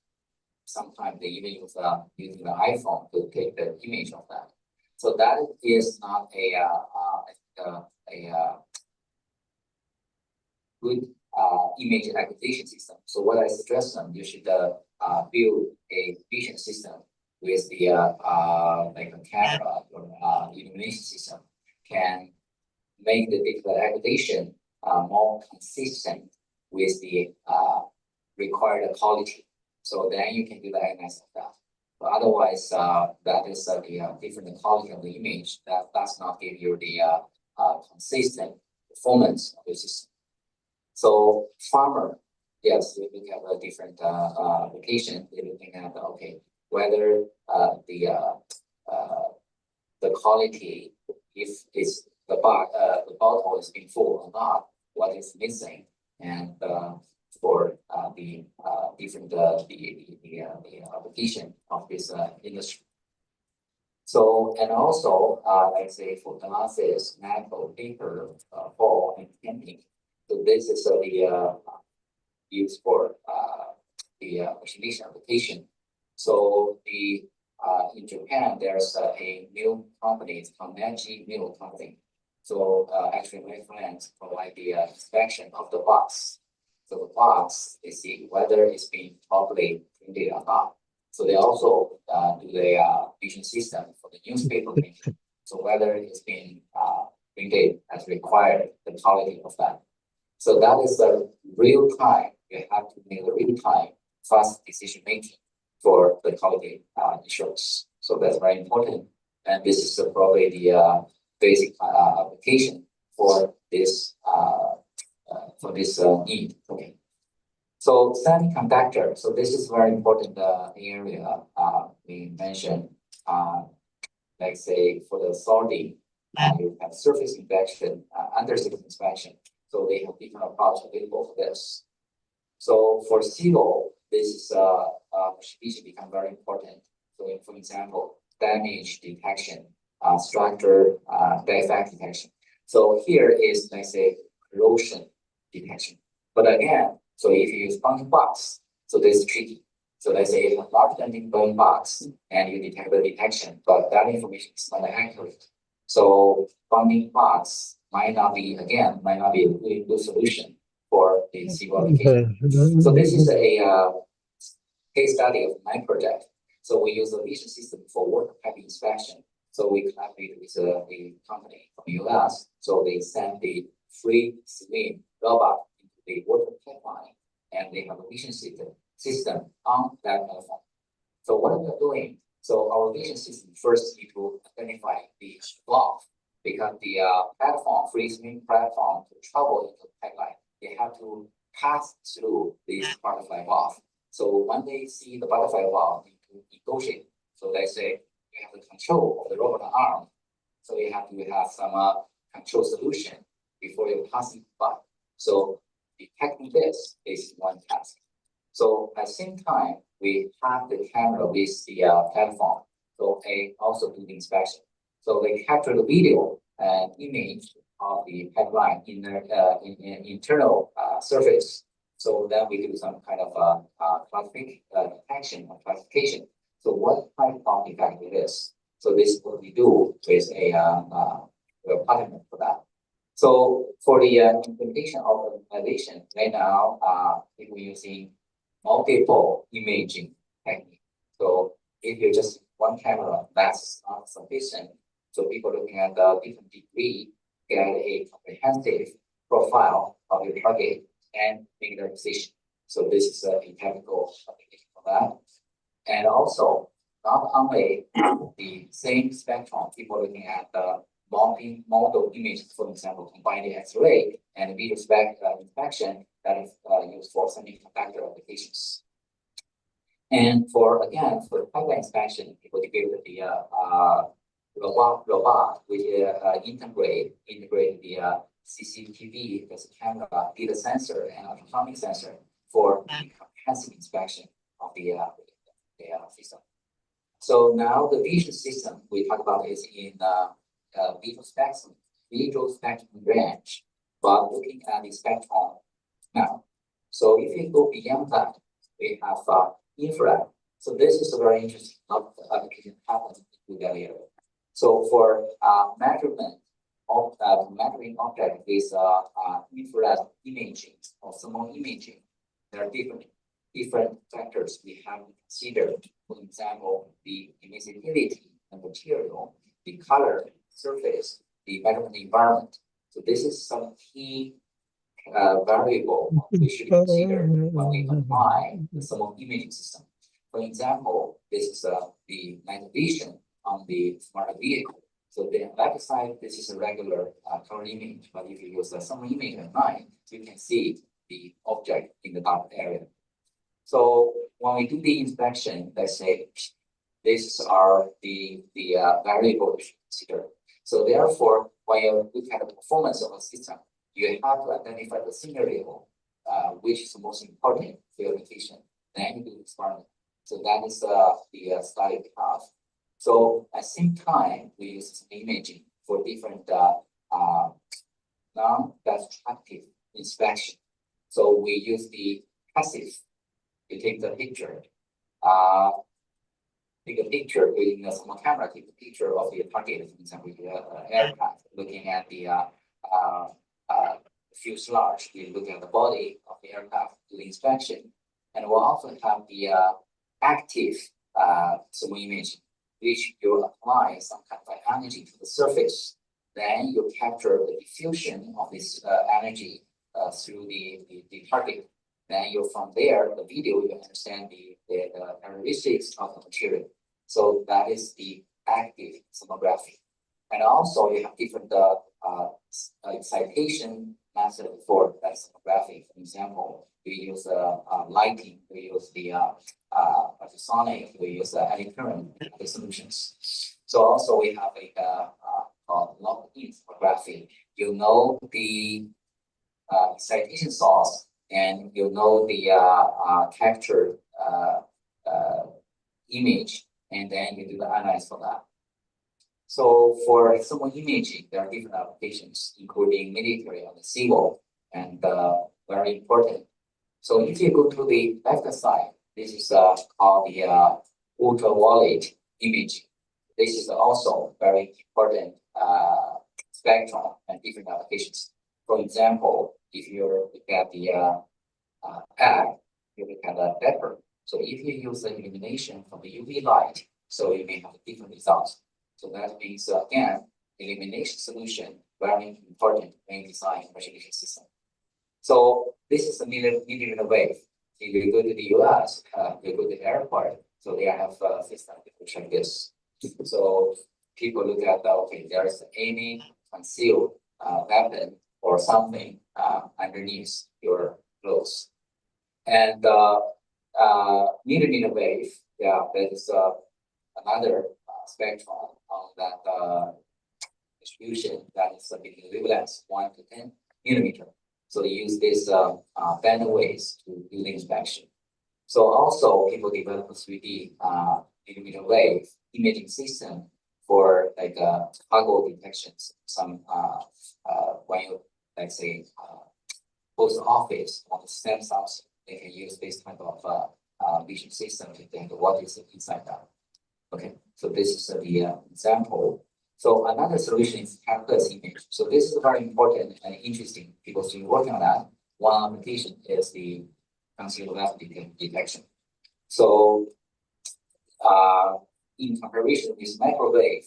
sometimes they even use using the iPhone to take the image of that. So that is not a good image acquisition system. So what I suggest them, you should build a vision system with the like a camera or illumination system can make the data acquisition more consistent with the required quality. So then you can do the analysis of that. But otherwise, that is the different quality of the image that does not give you the consistent performance of the system. So farmer, yes, we look at a different application. We're looking at okay whether the quality, if it's the bottle is being full or not, what is missing, and for the different the application of this industry. So and also let's say for glasses, metal, paper, ball, and painting. So this is the used for the machine vision application. So the in Japan there's a new company, it's called Neji New company. So actually my friends provide the inspection of the box. So the box, they see whether it's being properly printed or not. So they also do the vision system for the newspaper printing. So whether it's being printed as required, the quality of that. So that is the real time. You have to make the real time fast decision making for the quality assurance. So that's very important. And this is probably the basic application for this need. Okay. So semiconductor. So this is very important area we mentioned. Like say for the sorting, you have surface inspection, under surface inspection. So they have different approaches available for this. So for seal, this is machine become very important. So for example, damage detection, structure defect detection. So here is let's say corrosion detection. But again, so if you use bonding box, so this is tricky. So let's say you have large bonding box and you detect the detection, but that information is not accurate. So bonding box might not be a good solution for the civil application. So this is a case study of my project. So we use a vision system for water pipe inspection. So we collaborated with a company from the US. So they send the free swim robot into the water pipeline, and they have a vision system on that platform. So what we're doing, so our vision system first need to identify the valve, because the platform, free swim platform, to travel into the pipeline, they have to pass through this butterfly valve. So when they see the butterfly valve, they need to negotiate. So let's say you have the control of the robot arm. So you have to have some control solution before you pass it by. So detecting this is one task. So at the same time, we have the camera with the platform. So they also do the inspection. So they capture the video and image of the pipeline in their internal surface. So then we do some kind of detection or classification. So what type of defect it is? So this is what we do with a partner for that. So for the implementation of organization, right now, people using multiple imaging technique. So if you're just one camera, that's not sufficient. So people looking at the different degree get a comprehensive profile of your target and make their decision. So this is a technical application for that. And also, not only the same spectrum, people looking at the multi-modal images, for example, combining X-ray and video inspection that is used for semiconductor applications. And for the pipeline inspection, people developed the robot which integrate the CCTV as a camera, data sensor, and ultrasonic sensor for comprehensive inspection of the system. So now the vision system we talk about is in visual spectrum range, but looking at the spectrum now. So if you go beyond that, we have infrared. So this is a very interesting application happens in that area. So for measurement of measuring object with infrared imaging or thermal imaging, there are different factors we have to consider. For example, the emissivity, the material, the color, surface, the measurement environment. So this is some key variable we should consider when we apply the thermal imaging system. For example, this is the night vision on the smart vehicle. So the left side, this is a regular color image, but if you use a thermal image at night, you can see the object in the dark area. So when we do the inspection, let's say these are the variable we should consider. So therefore, when you look at the performance of a system, you have to identify the scenario, which is the most important for your application. Then you do the experiment. So that is the study path. So at the same time, we use some imaging for different non-destructive inspection. So we use the passive. You take the picture, take a picture using a small camera, take a picture of the target, for example, the aircraft, looking at the fuselage, you look at the body of the aircraft, do the inspection, and we'll also have the active thermal imaging, which you apply some kind of energy to the surface. Then you capture the diffusion of this energy through the target. Then you from there, the video, you understand the characteristics of the material. So that is the active thermography. And also you have different excitation method for that thermography. For example, we use lighting, we use the ultrasonic, we use eddy current solutions. So also we have a lock-in thermography. You know the excitation source, and you know the captured image, and then you do the analyze for that. So for thermal imaging, there are different applications, including military and civil, and very important. So if you go to the left side, this is called the ultraviolet imaging. This is also very important spectrum and different applications. For example, if you look at the egg, you look at the pepper. So if you use the illumination from the UV light, so you may have different results. So that means again, illumination solution very important when designing measurement system. So this is a millimeter wave. If you go to the US, you go to the airport, so they have a system which like this. So people look at okay, there's any concealed weapon or something underneath your clothes. And millimeter wave, yeah, that is another spectrum on that distribution that is between wavelengths 1 to 10 millimeter. So they use this bandwidth to do the inspection. So also people develop a 3D millimeter wave imaging system for like cargo detections. Some when you let's say post office want to send something, they can use this type of vision system to think what is inside that. Okay, so this is the example. So another solution is campus image. So this is very important and interesting because we're working on that. One application is the concealed weapon detection. So in comparison with microwave,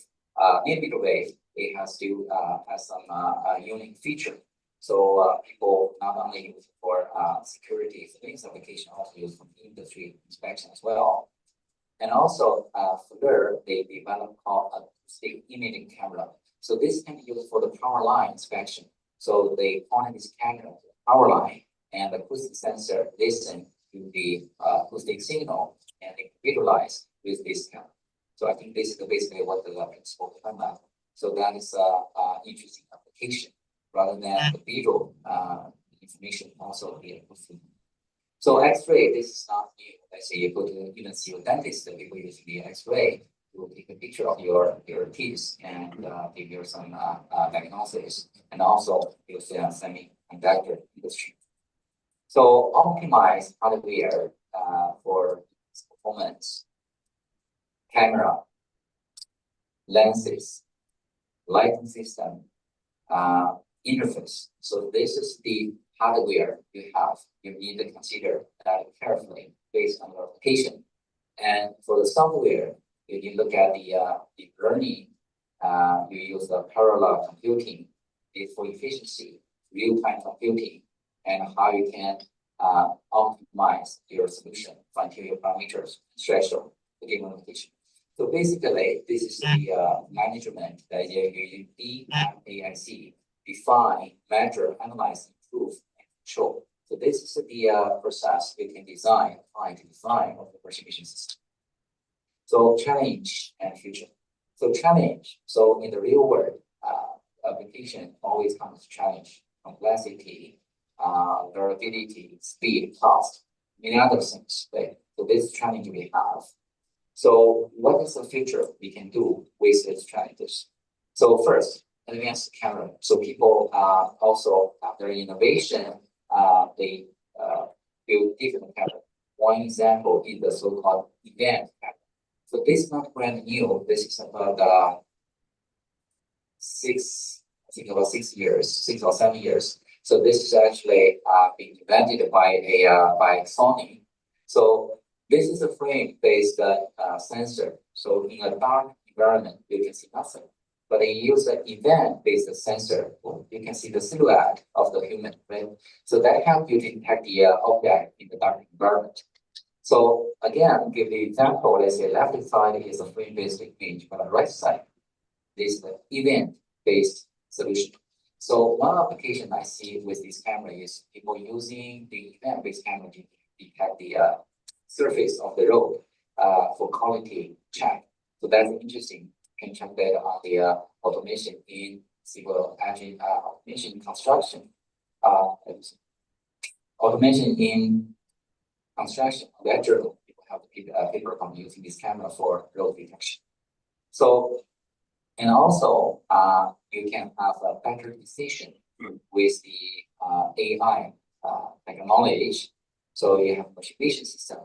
millimeter wave, it has to has some unique feature. So people not only use it for security surveillance application, also use for industry inspection as well. And also further, they developed called acoustic imaging camera. So this can be used for the power line inspection. So they point this camera to the power line, and the acoustic sensor listen to the acoustic signal and they visualize with this camera. So I think this is basically what the principle behind that. So that is interesting application rather than the visual information also the acoustic. So X-ray, this is not new. Let's say you go to even see your dentist, people use the X-ray to take a picture of your teeth and give you some diagnosis, and also use the semiconductor industry. So optimize hardware for performance, camera, lenses, lighting system, interface. So this is the hardware you have. You need to consider that carefully based on your application. And for the software, you can look at the deep learning. You use the parallel computing for efficiency, real-time computing, and how you can optimize your solution, fine-tune your parameters, threshold, to give an application. So basically, this is the management that you use DMAIC, define, measure, analyze, improve, and control. So this is the process we can design, apply to design of the perception system. So challenge and future. So challenge. So in the real world, application always comes to challenge, complexity, variability, speed, cost, many other things. Right? So this challenge we have. So what is the future we can do with these challenges? So first, advanced camera. So people also after innovation, they build different camera. One example is the so-called event camera. So this is not brand new. This is about 6 or 7 years. So this is actually being invented by Sony. So this is a frame-based sensor. So in a dark environment, you can see nothing. But they use an event-based sensor. You can see the silhouette of the human, right? So that helps you to detect the object in the dark environment. So again, give the example, let's say left side is a frame-based image, but the right side is the event-based solution. So one application I see with this camera is people using the event-based camera to detect the surface of the road for quality check. So that's interesting. You can check that on the automation in civil engine, automation construction, automation in construction. That journal, people have a paper company using this camera for road detection. So, and also you can have a better decision with the AI technology. So you have machine vision system.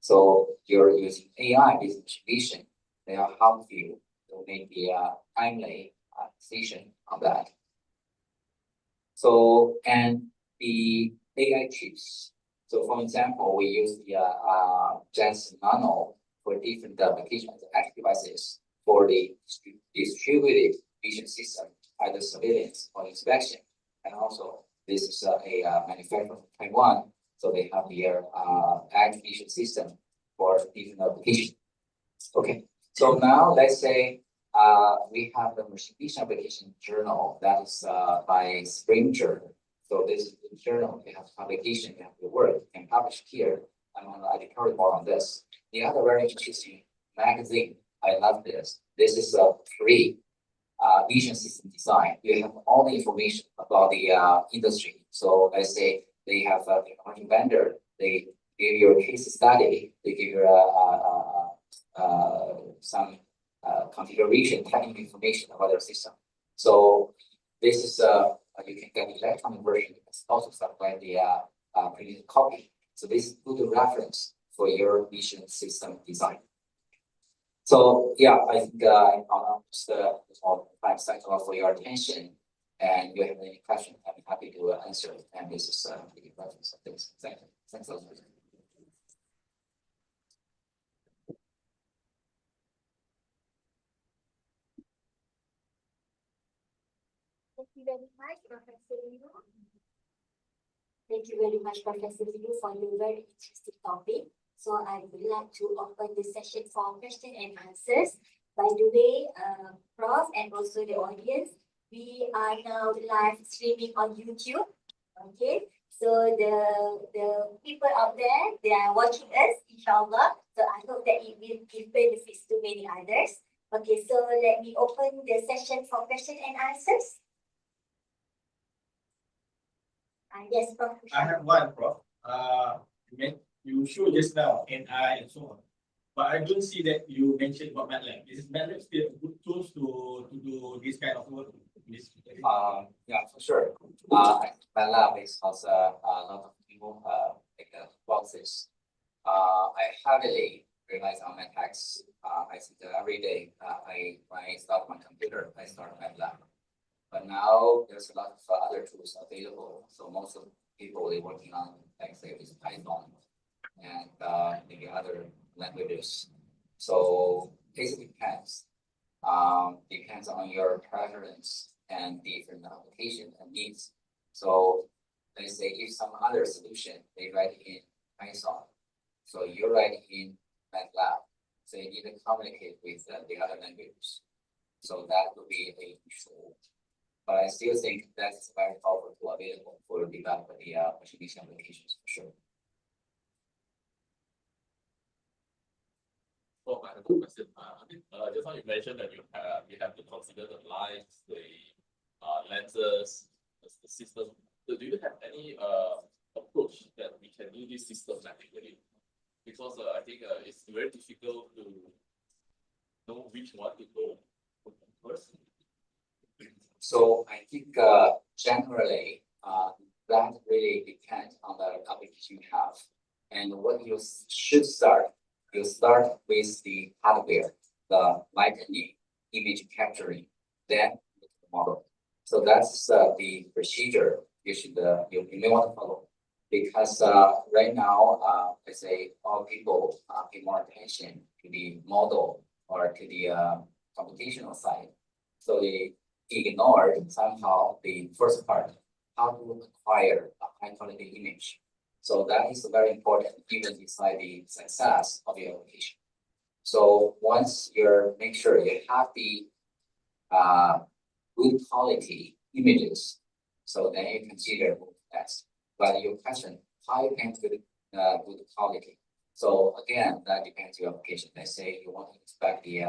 So you're using AI based machine vision. They will help you to make the timely decision on that. So, and the AI chips. So for example, we use the Jensen Nano for different applications, active devices for the distributed vision system, either surveillance or inspection. And also, this is a manufacturer from Taiwan, so they have their active vision system for different applications. Okay, so now let's say we have the machine vision application journal that is by Springer. So this is the journal, they have publication, they have the work, you can publish here. I'm on the editorial board on this. The other very interesting magazine, I love this. This is a free vision system design. You have all the information about the industry. So let's say they have a technology vendor, they give you a case study, they give you some configuration, technical information about their system. So this is you can get the electronic version. It's also supplied the printed copy. So this is good reference for your vision system design. So yeah, I think just all thanks a lot for your attention. And if you have any questions, I'm happy to answer. And this is the reference of this. Thank you. Thanks a lot. Thank you very much, Professor Liu. Thank you very much, Professor Liu, for the very interesting topic. So I would like to open the session for question and answers. By the way, Prof and also the audience, we are now live streaming on YouTube. Okay, so the people out there, they are watching us, inshallah. So I hope that it will give benefits to many others. Okay, so let me open the session for question and answers. Yes, Prof. I have one, Prof. You showed just now NI and so on, but I don't see that you mentioned about MATLAB. Is MATLAB still a good tools to do this kind of work? Yeah, for sure. MATLAB is also a lot of people like boxes. I heavily rely on MATLAB. I think that every day when I start my computer, I start MATLAB. But now there's a lot of other tools available. So most of the people they're working on, like say, is Python and maybe other languages. So it depends. Depends on your preference and different application and needs. So let's say if some other solution they write in Python, so you write in MATLAB, so you need to communicate with the other languages. So that would be a tool. But I still think that's very powerful tool available for developing the machine vision applications for sure. Oh, I have a good question. Just now you mentioned that we have to consider the lights, the lenses, the system. So do you have any approach that we can do this system naturally? Because I think it's very difficult to know which one to go first. So I think generally that really depends on the application you have. And what you should start, you start with the hardware, the lightning, image capturing, then the model. So that's the procedure you should you may want to follow. Because right now, let's say all people pay more attention to the model or to the computational side. So they ignored somehow the first part, how to acquire a high quality image. So that is very important even beside the success of your application. So once you make sure you have the good quality images, so then you consider test. But your question, how you can get good quality? So again, that depends on your application. Let's say you want to inspect the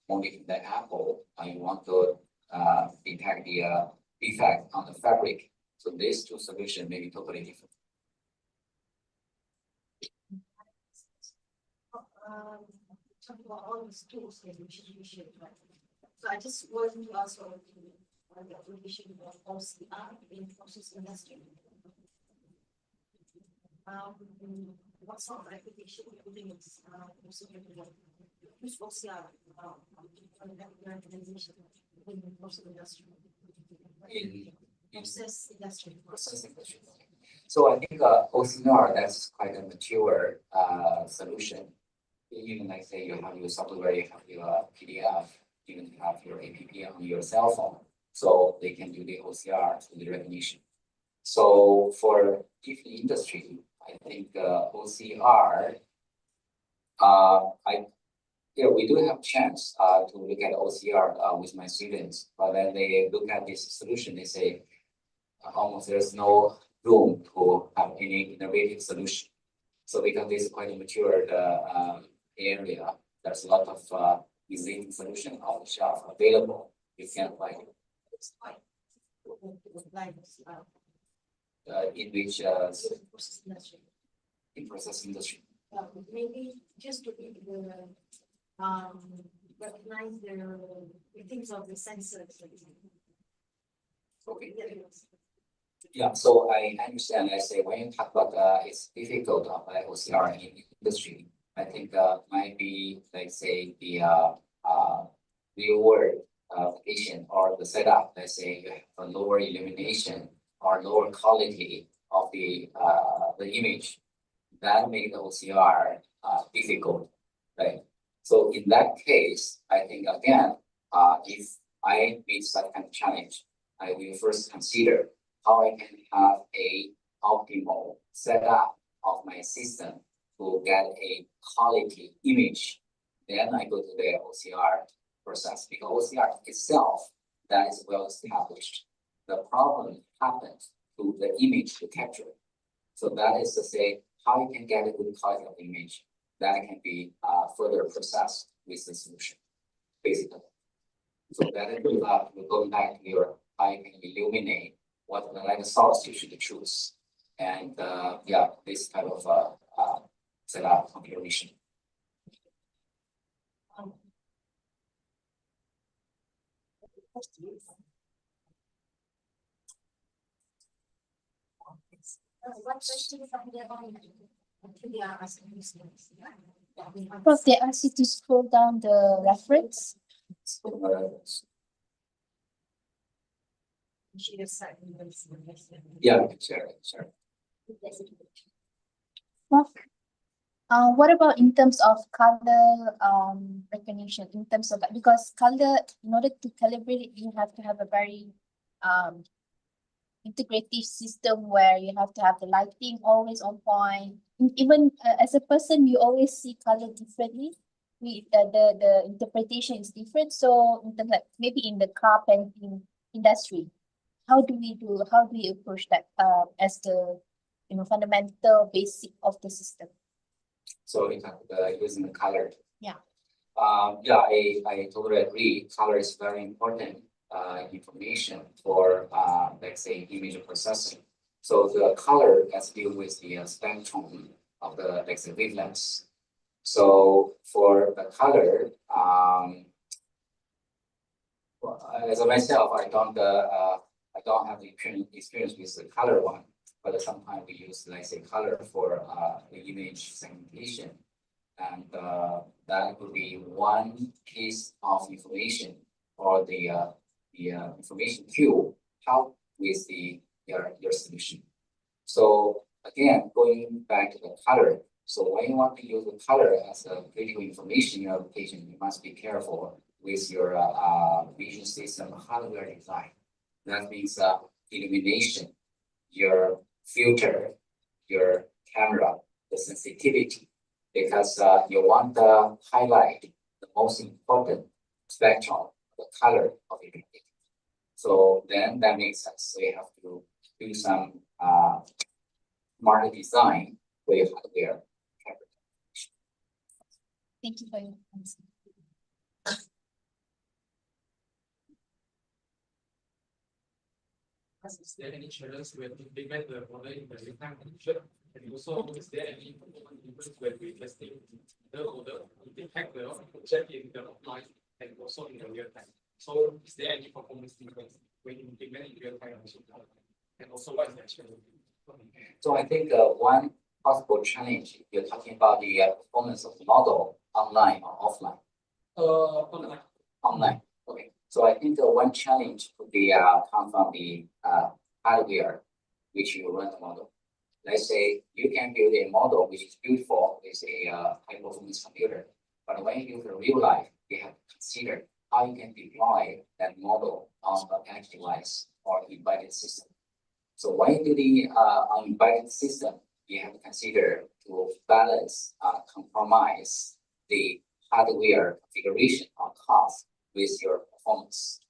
only the apple, you want to detect the defect on the fabric. So these two solutions may be totally different. Talk about all these tools that we should right? So I just want to ask on the application of OCR in process industry. What sort of application is use OCR organization in the process industry? in Process industry. process industry. So I think OCR, that's quite a mature solution. Even like say you have your software, you have your PDF, even have your app on your cell phone, so they can do the OCR to the recognition. So for different industry, I think OCR, we do have chance to look at OCR with my students, but then they look at this solution, they say almost there's no room to have any innovative solution. So because this is quite a mature area, there's a lot of existing solution off the shelf available. You can find it. It's quite like In which process industry. in process industry. Maybe just to be the recognize the things of the sensors. Okay. Yeah, so I understand. I say when you talk about it's difficult to apply OCR in industry, I think might be like say the real world application or the setup. Let's say you have a lower illumination or lower quality of the image, that make the OCR difficult, right? So in that case, I think again, if I meet such kind of challenge, I will first consider how I can have a optimal setup of my system to get a quality image. Then I go to the OCR process because OCR itself, that is well established. The problem happens to the image to capture. So that is to say, how you can get a good quality of the image that can be further processed with the solution, basically. So that is we're going back to your how you can illuminate what the light source you should choose. And yeah, this type of setup configuration. What questions are there on? They are asking these things. Prof, they ask you to scroll down the reference. Yeah, sure. Prof, what about in terms of color recognition? In terms of because color, in order to calibrate it, you have to have a very integrative system where you have to have the lighting always on point. Even as a person, you always see color differently. The interpretation is different. So in terms like maybe in the car painting industry, how do we approach that as the fundamental basic of the system? So in terms of using the color. Yeah. Yeah, I totally agree. Color is very important information for let's say image processing. So the color has to do with the spectrum of the let's say wavelengths. So for the color, as a myself, I don't have the experience with the color one, but sometimes we use let's say color for the image segmentation, and that would be one piece of information or the information queue help with your solution. So again, going back to the color. So when you want to use the color as a critical information in your application, you must be careful with your vision system hardware design. That means illumination, your filter, your camera, the sensitivity, because you want to highlight the most important spectrum, the color of your image. So then that makes sense. So you have to do some market design for your hardware. Thank you for your answer. Is there any challenge when implement the model in the real-time condition? And also, is there any difference when we testing the model to detect the object in the offline and also in the real time? So, is there any performance difference when you implement in real time and also what is the challenge? So I think one possible challenge, you're talking about the performance of the model online or offline. Online. Online. Okay. So I think one challenge would be come from the hardware which you run the model. Let's say you can build a model which is beautiful with a high performance computer, but when you use the real life, you have to consider how you can deploy that model on an edge device or embedded system. So when you do the embedded system, you have to consider to balance, compromise the hardware configuration or cost with your performance.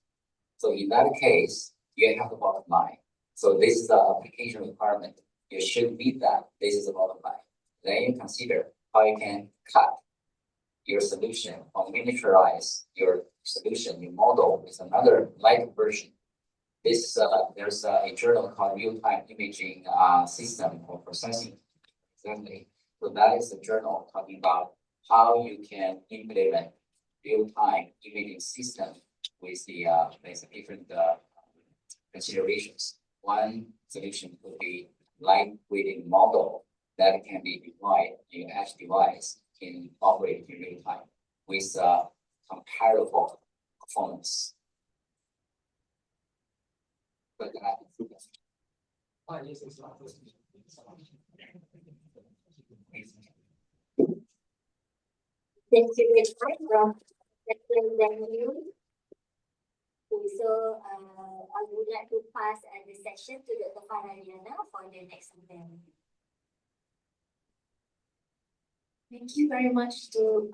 So in that case, you have the bottom line. So this is the application requirement. You should meet that. This is the bottom line. Then you consider how you can cut your solution or miniaturize your solution, your model with another light version. This there's a journal called real-time imaging system or processing. Exactly. So that is the journal talking about how you can implement real-time imaging system with the different considerations. One solution could be lightweighting model that can be deployed in edge device in operate in real time with comparable performance. But Thank you very much from you. So I would like to pass the session to Dr. Farhana for the next event. Thank you very much to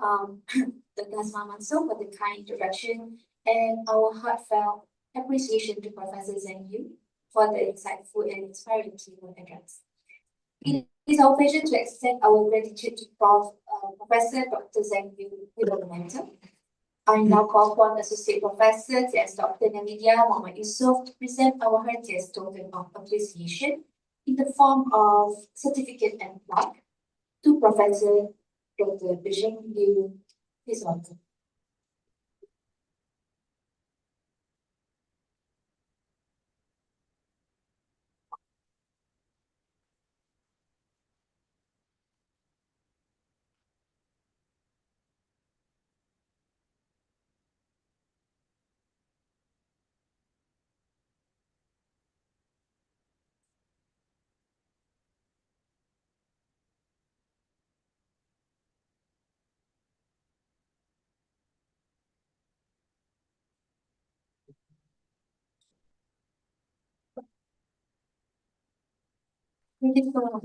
Dr. Mansur for the kind introduction and our heartfelt appreciation to Professor Zhang Yu for the insightful and inspiring keynote address. It is our pleasure to extend our gratitude to Professor Dr. Zhang Yu with the momentum. I now call upon Associate Professor T.S. Dr. Namidia Muhammad Yusof to present our heartiest token of appreciation in the form of certificate and plaque to Professor Dr. Zhang Yu. Please welcome. Thank you so much.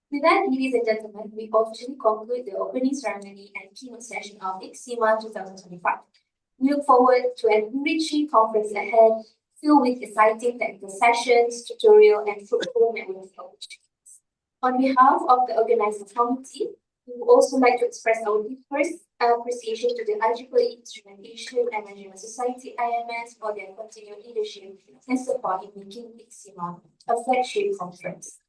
With that, ladies and gentlemen, we officially conclude the opening ceremony and keynote session of ICSIMA 2025. We look forward to an enriching conference ahead, filled with exciting technical sessions, tutorial, and fruitful networking opportunities. On behalf of the organizing committee, we would also like to express our deepest appreciation to the ICSIMA Instrumentation and Measurement Society (IMS) for their continued leadership and support in making ICSIMA a flagship conference.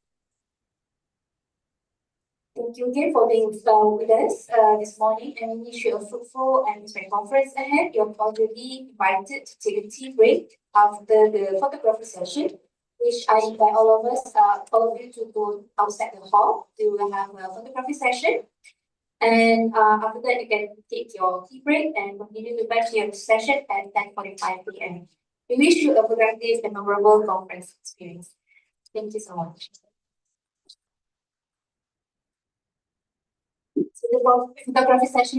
Thank you again for being with us this morning, and we wish you a fruitful and inspiring conference ahead. You're cordially invited to take a tea break after the photography session, which I invite all of you to go outside the hall to have a photography session. And after that, you can take your tea break and continue the back your session at 10:45 p.m. We wish you a productive and memorable conference experience. Thank you so much. So the photography session is